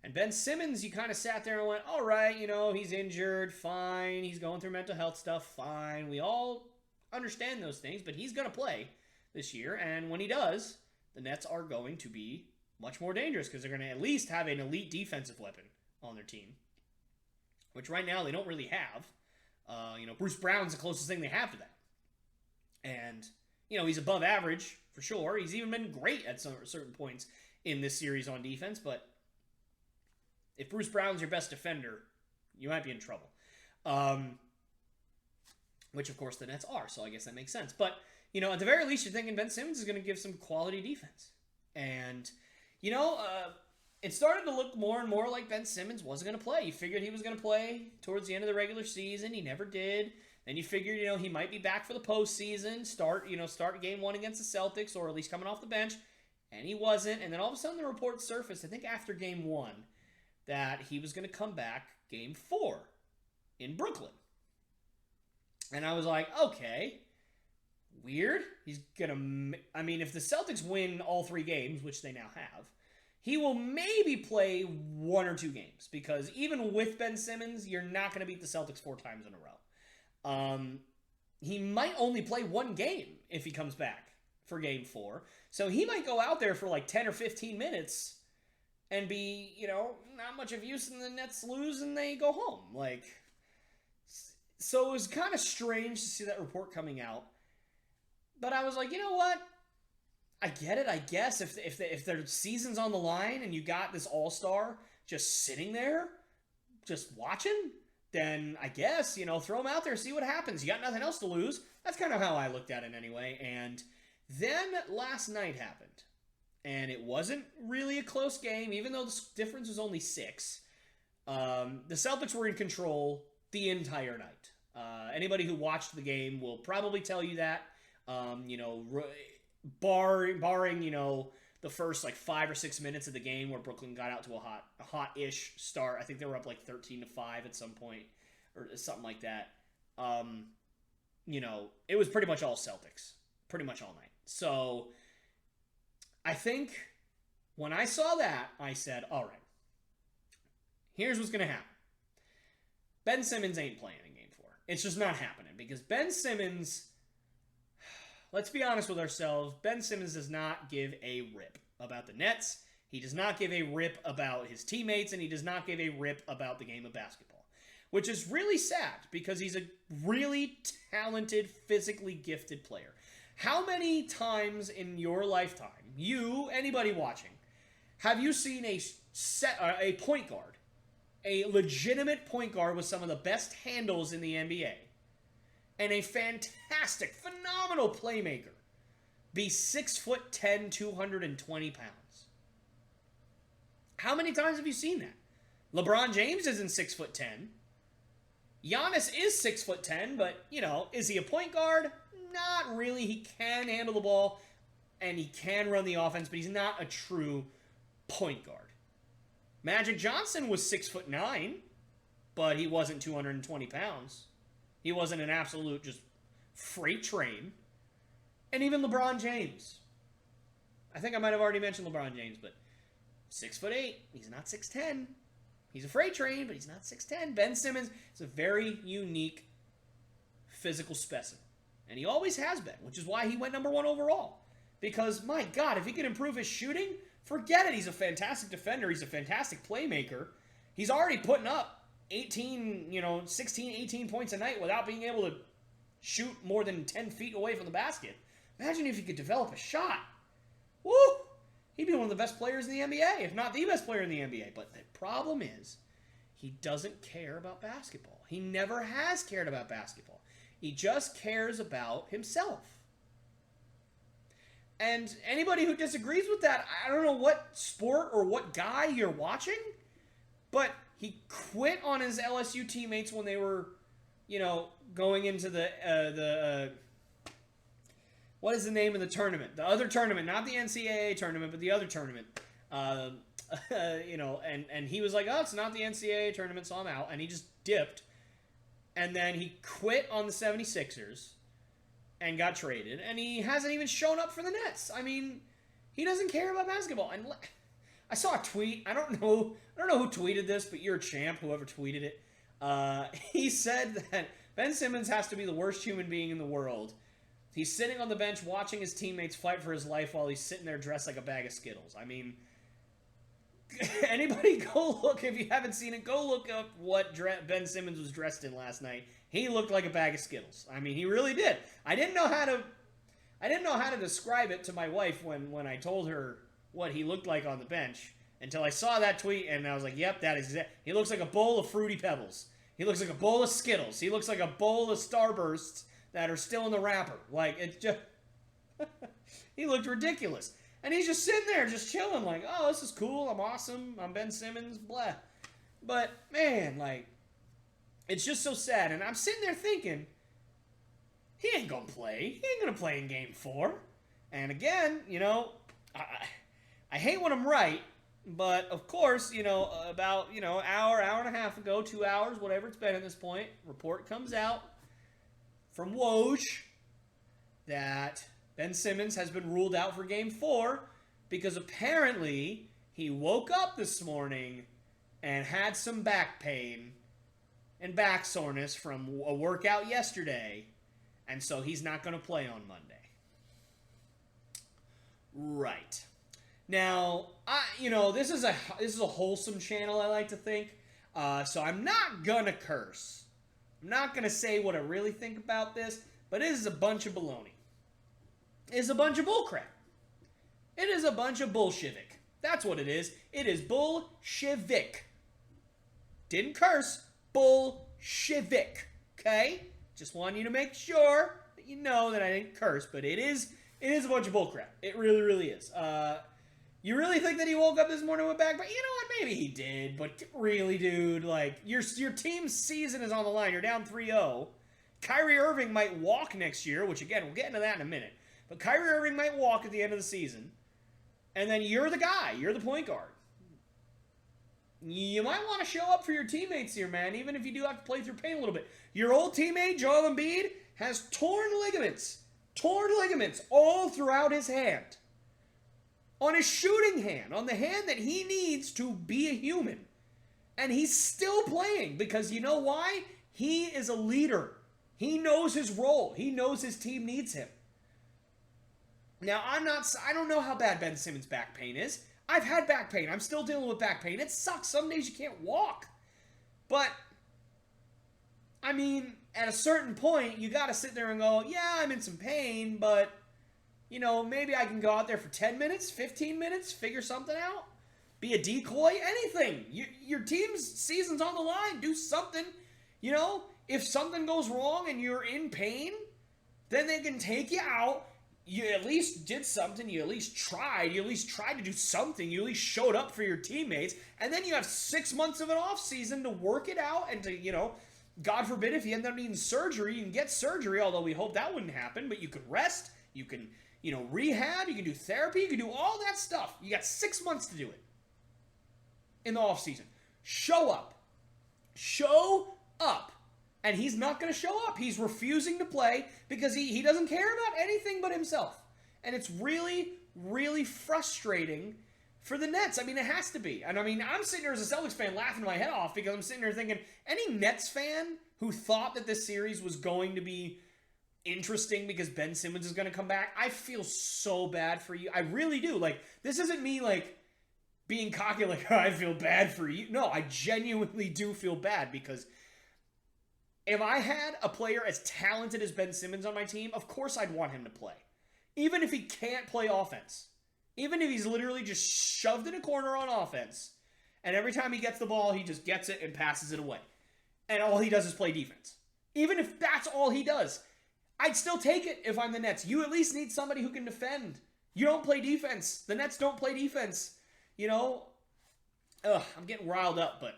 And Ben Simmons, you kind of sat there and went, all right, he's injured, fine. He's going through mental health stuff, fine. We all understand those things, but he's going to play this year. And when he does, the Nets are going to be much more dangerous because they're going to at least have an elite defensive weapon on their team, which right now they don't really have. Bruce Brown's the closest thing they have to that. And, he's above average for sure. He's even been great at certain points in this series on defense. But if Bruce Brown's your best defender, you might be in trouble. Which, of course, the Nets are. So I guess that makes sense. But, at the very least, you're thinking Ben Simmons is going to give some quality defense. And, it started to look more and more like Ben Simmons wasn't going to play. You figured he was going to play towards the end of the regular season. He never did. Then you figured, he might be back for the postseason, start game 1 against the Celtics, or at least coming off the bench. And he wasn't. And then all of a sudden the reports surfaced, I think after game 1, that he was going to come back game 4 in Brooklyn. And I was like, okay, weird. He's going to, if the Celtics win all 3 games, which they now have, he will maybe play 1 or 2 games because even with Ben Simmons, you're not going to beat the Celtics 4 times in a row. He might only play 1 game if he comes back for game 4. So he might go out there for like 10 or 15 minutes and be, not much of use, and the Nets lose and they go home. So it was kind of strange to see that report coming out. But I was like, you know what? I get it, I guess. If their season's on the line and you got this all-star just sitting there, just watching, then I guess, throw him out there, see what happens. You got nothing else to lose. That's kind of how I looked at it anyway. And then last night happened. And it wasn't really a close game, even though the difference was only 6. The Celtics were in control the entire night. Anybody who watched the game will probably tell you that. Barring, the first 5 or 6 minutes of the game where Brooklyn got out to a hot-ish start. I think they were up 13-5 at some point or something like that. It was pretty much all Celtics, pretty much all night. So I think When I saw that, I said, all right, here's what's going to happen. Ben Simmons ain't playing in Game 4. It's just not happening because Ben Simmons, let's be honest with ourselves, Ben Simmons does not give a rip about the Nets. He does not give a rip about his teammates, and he does not give a rip about the game of basketball, which is really sad because he's a really talented, physically gifted player. How many times in your lifetime, you, anybody watching, have you seen a point guard, a legitimate point guard with some of the best handles in the NBA, and a fantastic, phenomenal playmaker be 6'10", 220 pounds? How many times have you seen that? LeBron James isn't 6'10". Giannis is 6'10", but, is he a point guard? Not really. He can handle the ball, and he can run the offense, but he's not a true point guard. Magic Johnson was 6'9", but he wasn't 220 pounds. He wasn't an absolute just freight train. And even LeBron James. I think I might have already mentioned LeBron James, but 6'8", he's not 6'10". He's a freight train, but he's not 6'10". Ben Simmons is a very unique physical specimen. And he always has been, which is why he went number 1 overall. Because, my God, if he can improve his shooting, forget it. He's a fantastic defender. He's a fantastic playmaker. He's already putting up 16, 18 points a night without being able to shoot more than 10 feet away from the basket. Imagine if he could develop a shot. Woo! He'd be one of the best players in the NBA, if not the best player in the NBA. But the problem is, he doesn't care about basketball. He never has cared about basketball. He just cares about himself. And anybody who disagrees with that, I don't know what sport or what guy you're watching, but he quit on his LSU teammates when they were, going into the what is the name of the tournament? The other tournament, not the NCAA tournament, but the other tournament. And he was like, oh, it's not the NCAA tournament, so I'm out. And he just dipped. And then he quit on the 76ers and got traded. And he hasn't even shown up for the Nets. I mean, he doesn't care about basketball. And I saw a tweet. I don't know who tweeted this, but you're a champ, whoever tweeted it. He said that Ben Simmons has to be the worst human being in the world. He's sitting on the bench watching his teammates fight for his life while he's sitting there dressed like a bag of Skittles. I mean, anybody go look, if you haven't seen it, go look up what Ben Simmons was dressed in last night. He looked like a bag of Skittles. I mean, he really did. I didn't know how to describe it to my wife when I told her what he looked like on the bench until I saw that tweet and I was like, yep, that is exact. He looks like a bowl of Fruity Pebbles. He looks like a bowl of Skittles. He looks like a bowl of Starbursts that are still in the wrapper. Like, it's just... he looked ridiculous. And he's just sitting there, just chilling, like, oh, this is cool, I'm awesome, I'm Ben Simmons, blah. But, man, like, it's just so sad. And I'm sitting there thinking, he ain't gonna play. He ain't gonna play in Game 4. And again, I hate when I'm right, but, of course, about, hour and a half ago, 2 hours, whatever it's been at this point, report comes out from Woj that Ben Simmons has been ruled out for Game 4 because apparently he woke up this morning and had some back pain and back soreness from a workout yesterday, and so he's not going to play on Monday. Right. Now, this is a wholesome channel, I like to think, so I'm not going to curse. I'm not going to say what I really think about this, but it is a bunch of baloney. It is a bunch of bullcrap. It is a bunch of bullshivik. That's what it is. It is bullshivik. Didn't curse. Bullshivik. Okay? Just want you to make sure that you know that I didn't curse, but it is a bunch of bullcrap. It really, really is. You really think that he woke up this morning with back pain? You know what? Maybe he did, but really, dude, like, your team's season is on the line. You're down 3-0. Kyrie Irving might walk next year, which, again, we'll get into that in a minute. But Kyrie Irving might walk at the end of the season. And then you're the guy. You're the point guard. You might want to show up for your teammates here, man, even if you do have to play through pain a little bit. Your old teammate, Joel Embiid, has torn ligaments all throughout his hand. on his shooting hand, on the hand that he needs to be a human. And he's still playing because you know why? He is a leader. He knows his role. He knows his team needs him. Now, I don't know how bad Ben Simmons' back pain is. I've had back pain. I'm still dealing with back pain. It sucks. Some days you can't walk. But, I mean, at a certain point, you got to sit there and go, yeah, I'm in some pain, but, you know, maybe I can go out there for 10 minutes, 15 minutes, figure something out, be a decoy, anything. Your team's season's on the line. Do something. You know, if something goes wrong and you're in pain, then they can take you out. You at least did something. You at least tried. You at least tried to do something. You at least showed up for your teammates. And then you have 6 months of an off season to work it out and to, you know, God forbid if you end up needing surgery, you can get surgery, although we hope that wouldn't happen. But you could rest. You can, you know, rehab. You can do therapy. You can do all that stuff. You got 6 months to do it in the off season. Show up. Show up. And he's not going to show up. He's refusing to play because he doesn't care about anything but himself. And it's really, really frustrating for the Nets. I mean, it has to be. And I mean, I'm sitting here as a Celtics fan laughing my head off because I'm sitting here thinking, any Nets fan who thought that this series was going to be interesting because Ben Simmons is going to come back, I feel so bad for you. I really do. Like, this isn't me, like, being cocky like, oh, I feel bad for you. No, I genuinely do feel bad because if I had a player as talented as Ben Simmons on my team, of course I'd want him to play. Even if he can't play offense. Even if he's literally just shoved in a corner on offense, and every time he gets the ball, he just gets it and passes it away. And all he does is play defense. Even if that's all he does, I'd still take it if I'm the Nets. You at least need somebody who can defend. You don't play defense. The Nets don't play defense. You know? I'm getting riled up, but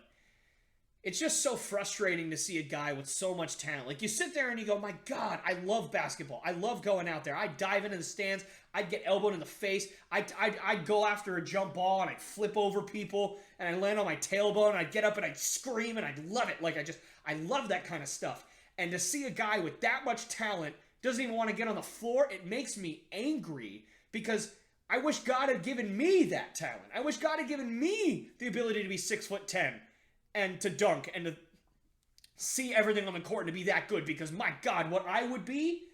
it's just so frustrating to see a guy with so much talent. Like, you sit there and you go, my God, I love basketball. I love going out there. I'd dive into the stands. I'd get elbowed in the face. I'd go after a jump ball and I'd flip over people and I'd land on my tailbone and I'd get up and I'd scream and I'd love it. Like, I love that kind of stuff. And to see a guy with that much talent doesn't even want to get on the floor, it makes me angry because I wish God had given me that talent. I wish God had given me the ability to be 6'10" and to dunk and to see everything on the court and to be that good because, my God, what I would be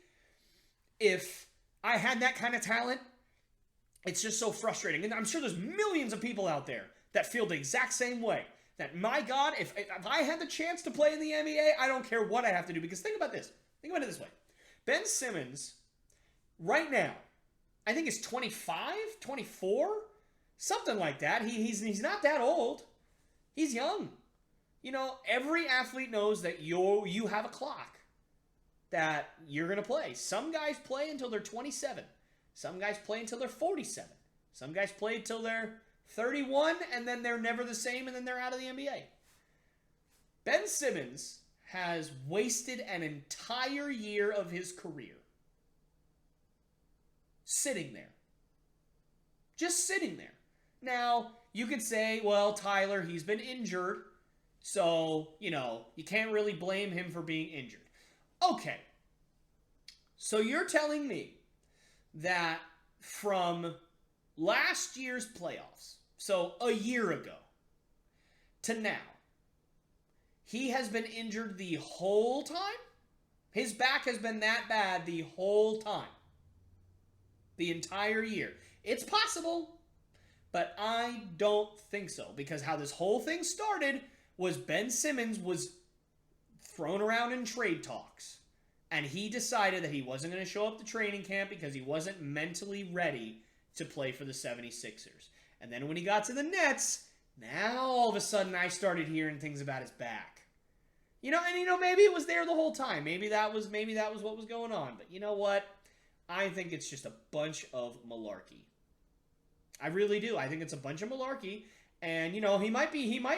if I had that kind of talent, it's just so frustrating. And I'm sure there's millions of people out there that feel the exact same way. That, my God, if I had the chance to play in the NBA, I don't care what I have to do. Because think about this. Think about it this way. Ben Simmons, right now, I think is 25, 24, something like that. He's not that old. He's young. You know, every athlete knows that you have a clock that you're going to play. Some guys play until they're 27. Some guys play until they're 47. Some guys play until they're 31, and then they're never the same, and then they're out of the NBA. Ben Simmons has wasted an entire year of his career sitting there. Just sitting there. Now, you could say, well, Tyler, he's been injured. So, you know, you can't really blame him for being injured. Okay. So you're telling me that from last year's playoffs, so a year ago, to now, he has been injured the whole time? His back has been that bad the whole time. The entire year. It's possible, but I don't think so. Because how this whole thing started was Ben Simmons was thrown around in trade talks. And he decided that he wasn't going to show up to training camp because he wasn't mentally ready to play for the 76ers. And then when he got to the Nets, now all of a sudden I started hearing things about his back. You know, and you know, maybe it was there the whole time. Maybe that was what was going on. But you know what? I think it's just a bunch of malarkey. I really do. I think it's a bunch of malarkey. And, you know, he might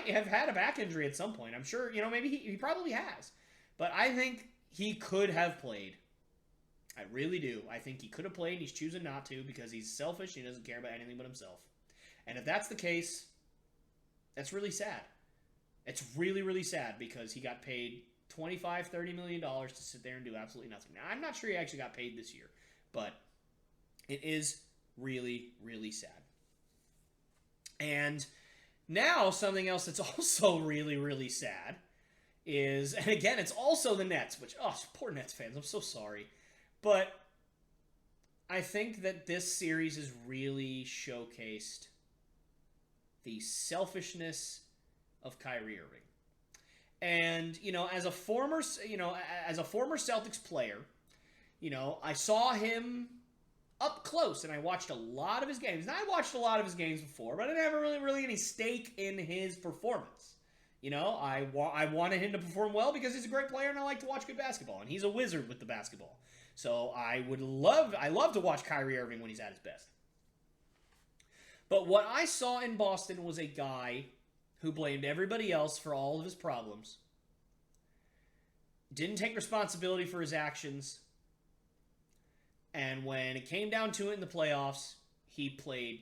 have had a back injury at some point. I'm sure, you know, maybe he probably has. But I think he could have played. I really do. I think he could have played. He's choosing not to because he's selfish. And he doesn't care about anything but himself. And if that's the case, that's really sad. It's really, really sad because he got paid $25-30 million to sit there and do absolutely nothing. Now, I'm not sure he actually got paid this year. But it is really, really sad. And now something else that's also really, really sad is, and again, it's also the Nets, which, oh, poor Nets fans, I'm so sorry. But I think that this series has really showcased the selfishness of Kyrie Irving. And, as a former Celtics player, I saw him up close, and I watched a lot of his games. And I watched a lot of his games before, but I didn't have really any stake in his performance. I wanted him to perform well because he's a great player, and I like to watch good basketball, and he's a wizard with the basketball. So I love to watch Kyrie Irving when he's at his best. But what I saw in Boston was a guy who blamed everybody else for all of his problems, didn't take responsibility for his actions, and when it came down to it in the playoffs, he played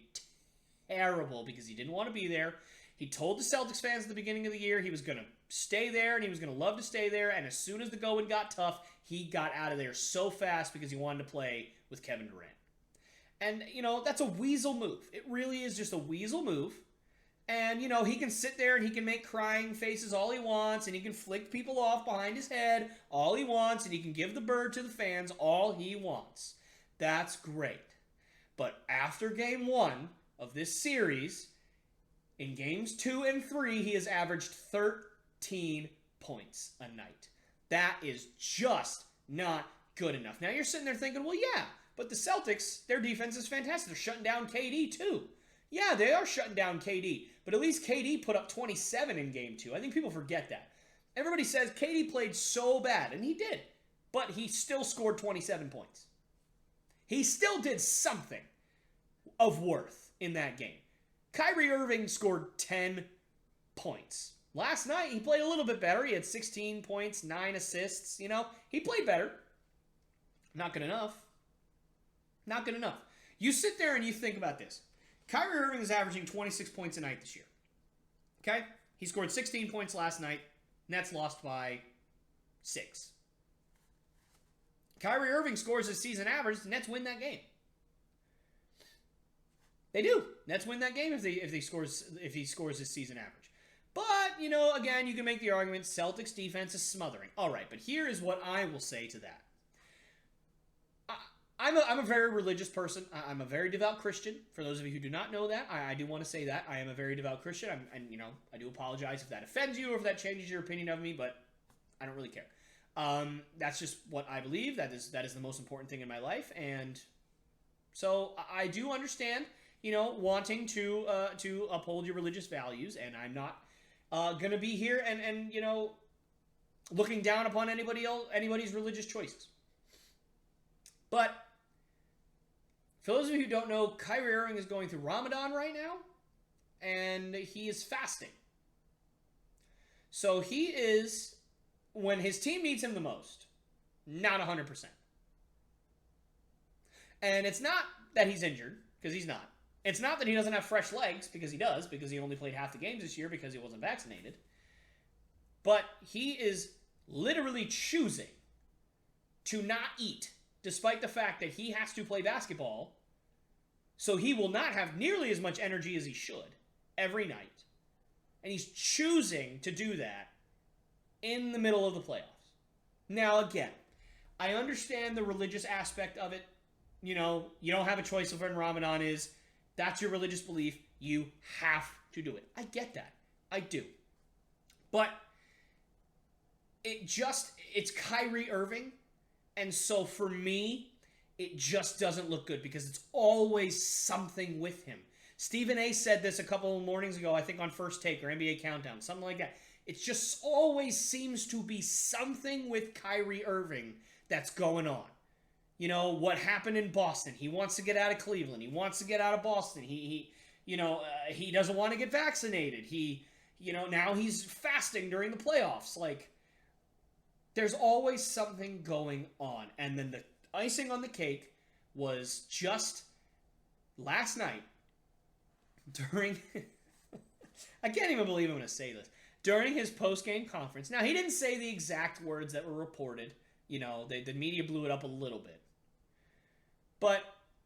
terrible because he didn't want to be there. He told the Celtics fans at the beginning of the year he was going to stay there, and he was going to love to stay there, and as soon as the going got tough, he got out of there so fast because he wanted to play with Kevin Durant. And, that's a weasel move. It really is just a weasel move. And, he can sit there and he can make crying faces all he wants, and he can flick people off behind his head all he wants, and he can give the bird to the fans all he wants. That's great. But after game 1 of this series, in games 2 and 3, he has averaged 13 points a night. That is just not good enough. Now you're sitting there thinking, well, yeah, but the Celtics, their defense is fantastic. They're shutting down KD too. Yeah, they are shutting down KD, but at least KD put up 27 in game 2. I think people forget that. Everybody says KD played so bad, and he did, but he still scored 27 points. He still did something of worth in that game. Kyrie Irving scored 10 points. Last night, he played a little bit better. He had 16 points, 9 assists. He played better. Not good enough. Not good enough. You sit there and you think about this. Kyrie Irving is averaging 26 points a night this year. Okay? He scored 16 points last night. Nets lost by 6. Kyrie Irving scores his season average. The Nets win that game. They do. Nets win that game if he scores his season average. But, again, you can make the argument Celtics defense is smothering. All right, but here is what I will say to that. I'm a very religious person. I'm a very devout Christian. For those of you who do not know that, I do want to say that. I am a very devout Christian. I do apologize if that offends you or if that changes your opinion of me, but I don't really care. That's just what I believe. That is the most important thing in my life. And so I do understand, wanting to uphold your religious values, and I'm not going to be here and looking down upon anybody's religious choices. But for those of you who don't know, Kyrie Irving is going through Ramadan right now, and he is fasting. So he is, when his team needs him the most, not 100%. And it's not that he's injured, because he's not. It's not that he doesn't have fresh legs, because he does, because he only played half the games this year because he wasn't vaccinated. But he is literally choosing to not eat, despite the fact that he has to play basketball, so he will not have nearly as much energy as he should every night. And he's choosing to do that in the middle of the playoffs. Now, again, I understand the religious aspect of it. You don't have a choice of when Ramadan is. That's your religious belief. You have to do it. I get that. I do. But it's Kyrie Irving. And so for me, it just doesn't look good because it's always something with him. Stephen A. said this a couple of mornings ago, I think on First Take or NBA Countdown, something like that. It just always seems to be something with Kyrie Irving that's going on. What happened in Boston. He wants to get out of Cleveland. He wants to get out of Boston. He doesn't want to get vaccinated. Now he's fasting during the playoffs. There's always something going on. And then the icing on the cake was just last night during... I can't even believe I'm going to say this. During his post-game conference. Now, he didn't say the exact words that were reported. The media blew it up a little bit. But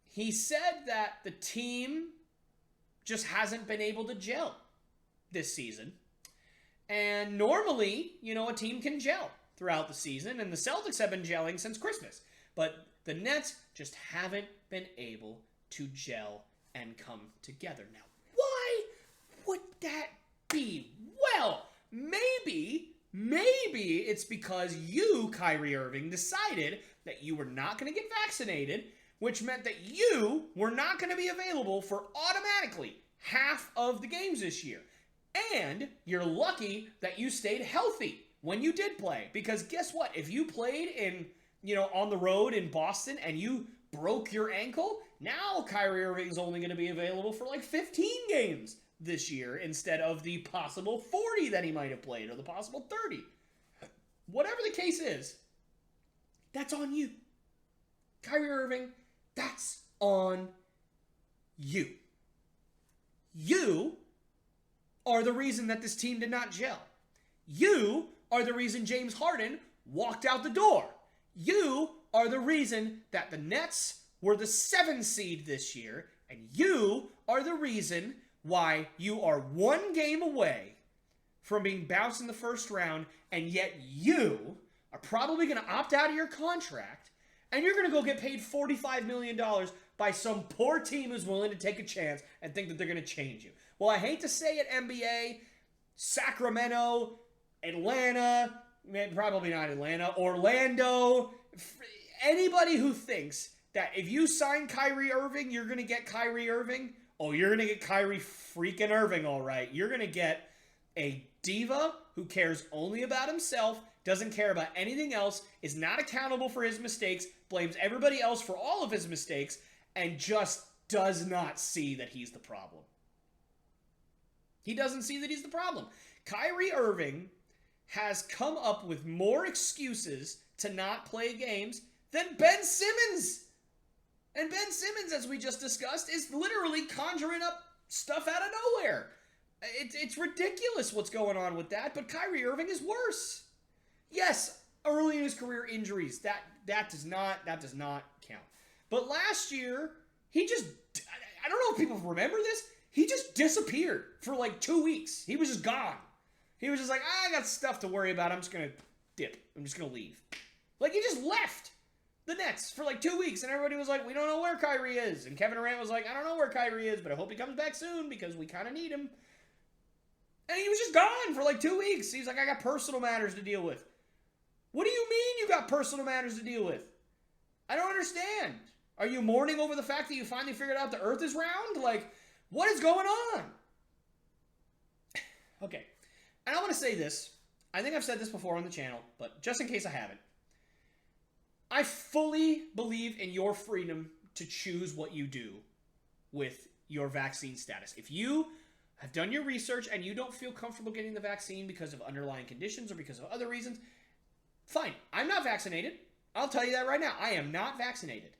he said that the team just hasn't been able to gel this season. And normally, a team can gel throughout the season, and the Celtics have been gelling since Christmas. But the Nets just haven't been able to gel and come together. Now, why would that be? Well, maybe it's because you, Kyrie Irving, decided that you were not going to get vaccinated, which meant that you were not going to be available for automatically half of the games this year. And you're lucky that you stayed healthy when you did play. Because guess what? If you played on the road in Boston and you broke your ankle, now Kyrie Irving's only going to be available for like 15 games this year instead of the possible 40 that he might have played, or the possible 30. Whatever the case is, that's on you. Kyrie Irving, that's on you. You are the reason that this team did not gel. You are the reason James Harden walked out the door. You are the reason that the Nets were the 7th seed this year, and you are the reason why you are one game away from being bounced in the first round, and yet you are probably going to opt out of your contract, and you're going to go get paid $45 million by some poor team who's willing to take a chance and think that they're going to change you. Well, I hate to say it, NBA, Sacramento, Atlanta, probably not Atlanta, Orlando, anybody who thinks that if you sign Kyrie Irving, you're going to get Kyrie Irving. Oh, you're going to get Kyrie freaking Irving, all right. You're going to get a diva who cares only about himself, doesn't care about anything else, is not accountable for his mistakes, blames everybody else for all of his mistakes, and just does not see that he's the problem. He doesn't see that he's the problem. Kyrie Irving has come up with more excuses to not play games than Ben Simmons. And Ben Simmons, as we just discussed, is literally conjuring up stuff out of nowhere. It's ridiculous what's going on with that, but Kyrie Irving is worse. Yes, early in his career injuries, that does not count. But last year, he just, I don't know if people remember this, he just disappeared for like 2 weeks. He was just gone. He was just like, I got stuff to worry about. I'm just going to dip. I'm just going to leave. Like, he just left the Nets for like 2 weeks, and everybody was like, we don't know where Kyrie is. And Kevin Durant was like, I don't know where Kyrie is, but I hope he comes back soon because we kind of need him. And he was just gone for like 2 weeks. He's like, I got personal matters to deal with. What do you mean you got personal matters to deal with? I don't understand. Are you mourning over the fact that you finally figured out the earth is round? Like, what is going on? Okay. And I want to say this. I think I've said this before on the channel, but just in case I haven't. I fully believe in your freedom to choose what you do with your vaccine status. If you have done your research and you don't feel comfortable getting the vaccine because of underlying conditions or because of other reasons, fine. I'm not vaccinated. I'll tell you that right now. I am not vaccinated.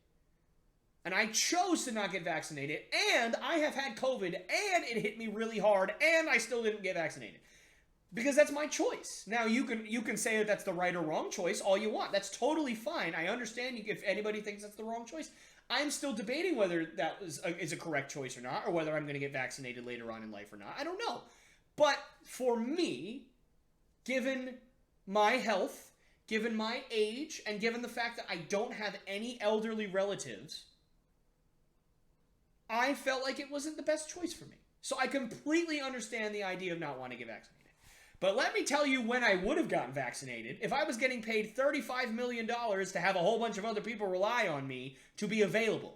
And I chose to not get vaccinated, and I have had COVID, and it hit me really hard, and I still didn't get vaccinated. Because that's my choice. Now, you can say that that's the right or wrong choice all you want. That's totally fine. I understand if anybody thinks that's the wrong choice. I'm still debating whether that is a correct choice or not, or whether I'm going to get vaccinated later on in life or not. I don't know. But for me, given my health, given my age, and given the fact that I don't have any elderly relatives, I felt like it wasn't the best choice for me. So I completely understand the idea of not wanting to get vaccinated. But let me tell you when I would have gotten vaccinated if I was getting paid $35 million to have a whole bunch of other people rely on me to be available.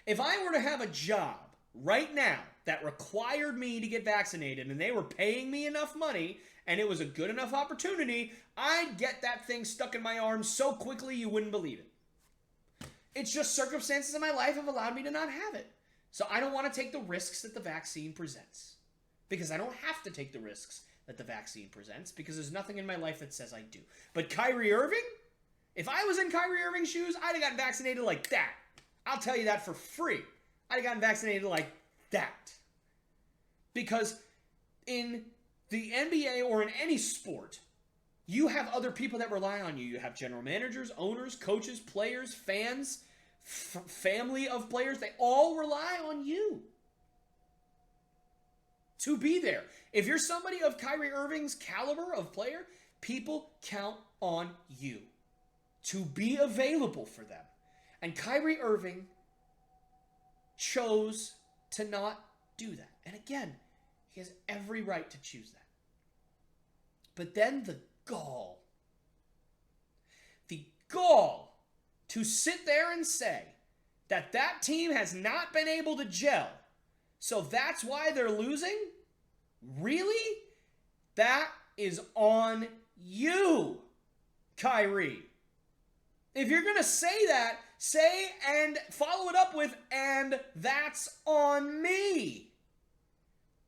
If I were to have a job right now that required me to get vaccinated and they were paying me enough money and it was a good enough opportunity, I'd get that thing stuck in my arm so quickly you wouldn't believe it. It's just circumstances in my life have allowed me to not have it. So I don't want to take the risks that the vaccine presents. Because I don't have to take the risks that the vaccine presents, because there's nothing in my life that says I do. But Kyrie Irving? If I was in Kyrie Irving's shoes, I'd have gotten vaccinated like that. I'll tell you that for free. I'd have gotten vaccinated like that. Because in the NBA or in any sport, you have other people that rely on you. You have general managers, owners, coaches, players, fans, family of players. They all rely on you. to be there. If you're somebody of Kyrie Irving's caliber of player, people count on you to be available for them. And Kyrie Irving chose to not do that. And again, he has every right to choose that. But then the gall to sit there and say that that team has not been able to gel, so that's why they're losing? Really? That is on you, Kyrie. If you're going to say that, say and follow it up with, and that's on me.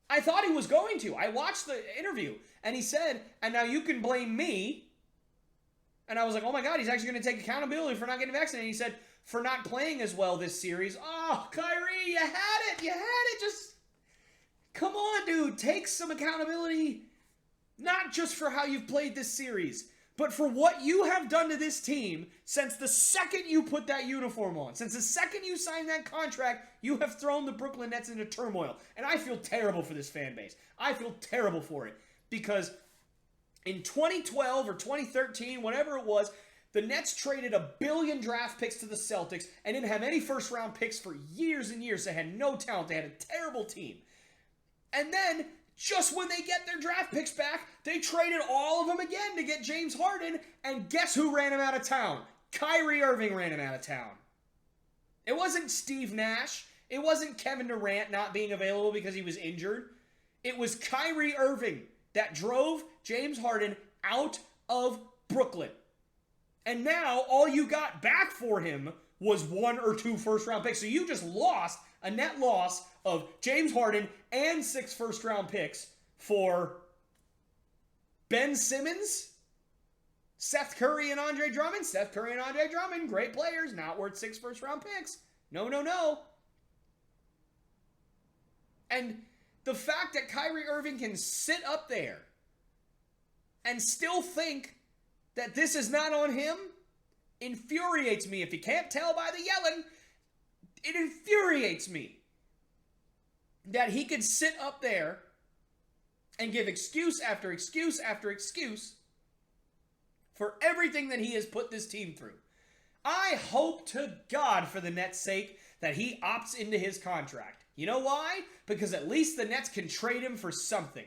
I thought he was going to. I watched the interview, and he said, and now you can blame me. And I was like, oh my God, he's actually going to take accountability for not getting vaccinated. He said, for not playing as well this series. Oh, Kyrie, you had it. You had it. Just, come on, dude. Take some accountability. Not just for how you've played this series, but for what you have done to this team since the second you put that uniform on. Since the second you signed that contract, you have thrown the Brooklyn Nets into turmoil. And I feel terrible for this fan base. I feel terrible for it. Because in 2012 or 2013, whatever it was, the Nets traded $1 billion draft picks to the Celtics and didn't have any first-round picks for years and years. They had no talent. They had a terrible team. And then, just when they get their draft picks back, they traded all of them again to get James Harden, and guess who ran him out of town? Kyrie Irving ran him out of town. It wasn't Steve Nash. It wasn't Kevin Durant not being available because he was injured. It was Kyrie Irving that drove James Harden out of Brooklyn. And now, all you got back for him was 1 or 2 first-round picks. So you just lost a net loss of James Harden and 6 first-round picks for Ben Simmons, Seth Curry, and Andre Drummond. Seth Curry and Andre Drummond, great players, not worth 6 first-round picks. No, no, no. And the fact that Kyrie Irving can sit up there and still think that this is not on him infuriates me. If you can't tell by the yelling, it infuriates me that he could sit up there and give excuse after excuse after excuse for everything that he has put this team through. I hope to God, for the Nets' sake, that he opts into his contract. You know why? Because at least the Nets can trade him for something.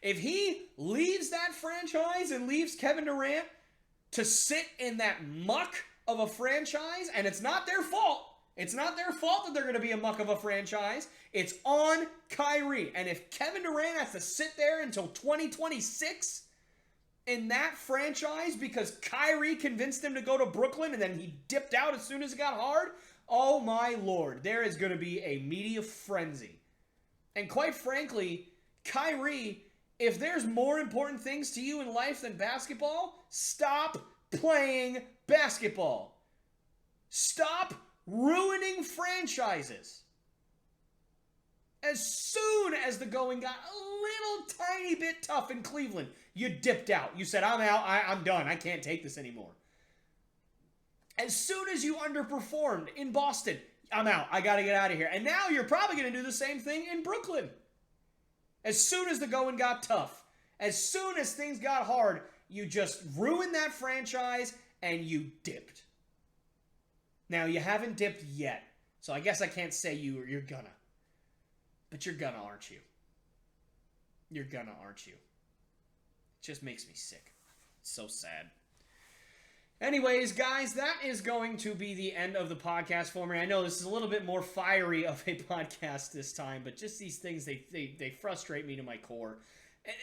If he leaves that franchise and leaves Kevin Durant to sit in that muck of a franchise, and it's not their fault. It's not their fault that they're going to be a muck of a franchise. It's on Kyrie. And if Kevin Durant has to sit there until 2026 in that franchise because Kyrie convinced him to go to Brooklyn and then he dipped out as soon as it got hard, oh my Lord, there is going to be a media frenzy. And quite frankly, Kyrie, if there's more important things to you in life than basketball, stop playing basketball. Stop ruining franchises. As soon as the going got a little tiny bit tough in Cleveland, you dipped out. You said, I'm out, I'm done, I can't take this anymore. As soon as you underperformed in Boston, I'm out, I gotta get out of here. And now you're probably gonna do the same thing in Brooklyn. As soon as the going got tough, as soon as things got hard, you just ruined that franchise and you dipped. Now, you haven't dipped yet, so I guess I can't say you're gonna. But you're gonna, aren't you? You're gonna, aren't you? It just makes me sick. It's so sad. Anyways, guys, that is going to be the end of the podcast for me. I know this is a little bit more fiery of a podcast this time, but just these things, they frustrate me to my core.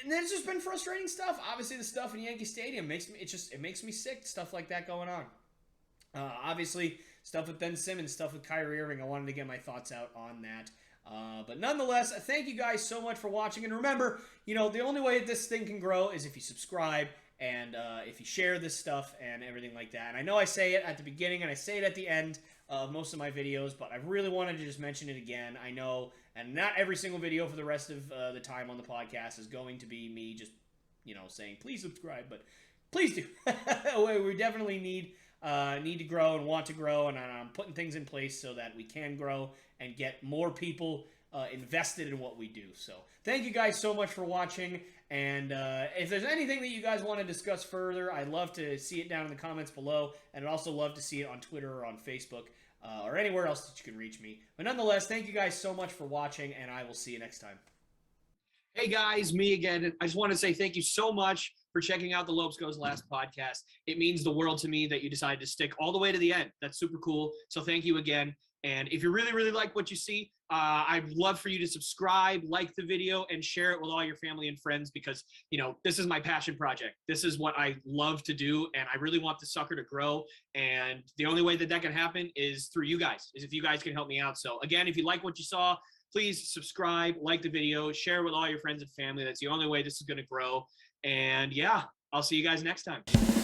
And there's just been frustrating stuff. Obviously, the stuff in Yankee Stadium makes me sick. Stuff like that going on. Obviously, stuff with Ben Simmons, stuff with Kyrie Irving. I wanted to get my thoughts out on that. But nonetheless, thank you guys so much for watching. And remember, the only way this thing can grow is if you subscribe and if you share this stuff and everything like that. And I know I say it at the beginning and I say it at the end of most of my videos, but I really wanted to just mention it again. I know, and not every single video for the rest of the time on the podcast is going to be me just, saying, please subscribe, but please do. We definitely need to grow and want to grow, and I'm putting things in place so that we can grow and get more people invested in what we do. So thank you guys so much for watching. And if there's anything that you guys want to discuss further, I'd love to see it down in the comments below. And I'd also love to see it on Twitter or on Facebook or anywhere else that you can reach me. But nonetheless, thank you guys so much for watching, and I will see you next time. Hey guys, me again. I just want to say thank you so much for checking out the Lopes Goes Last podcast. It means the world to me that you decided to stick all the way to the end. That's super cool. So thank you again. And if you really, really like what you see, I'd love for you to subscribe, like the video, and share it with all your family and friends because, you know, this is my passion project. This is what I love to do, and I really want the sucker to grow. And the only way that that can happen is through you guys, is if you guys can help me out. So again, if you like what you saw, please subscribe, like the video, share with all your friends and family. That's the only way this is going to grow. And yeah, I'll see you guys next time.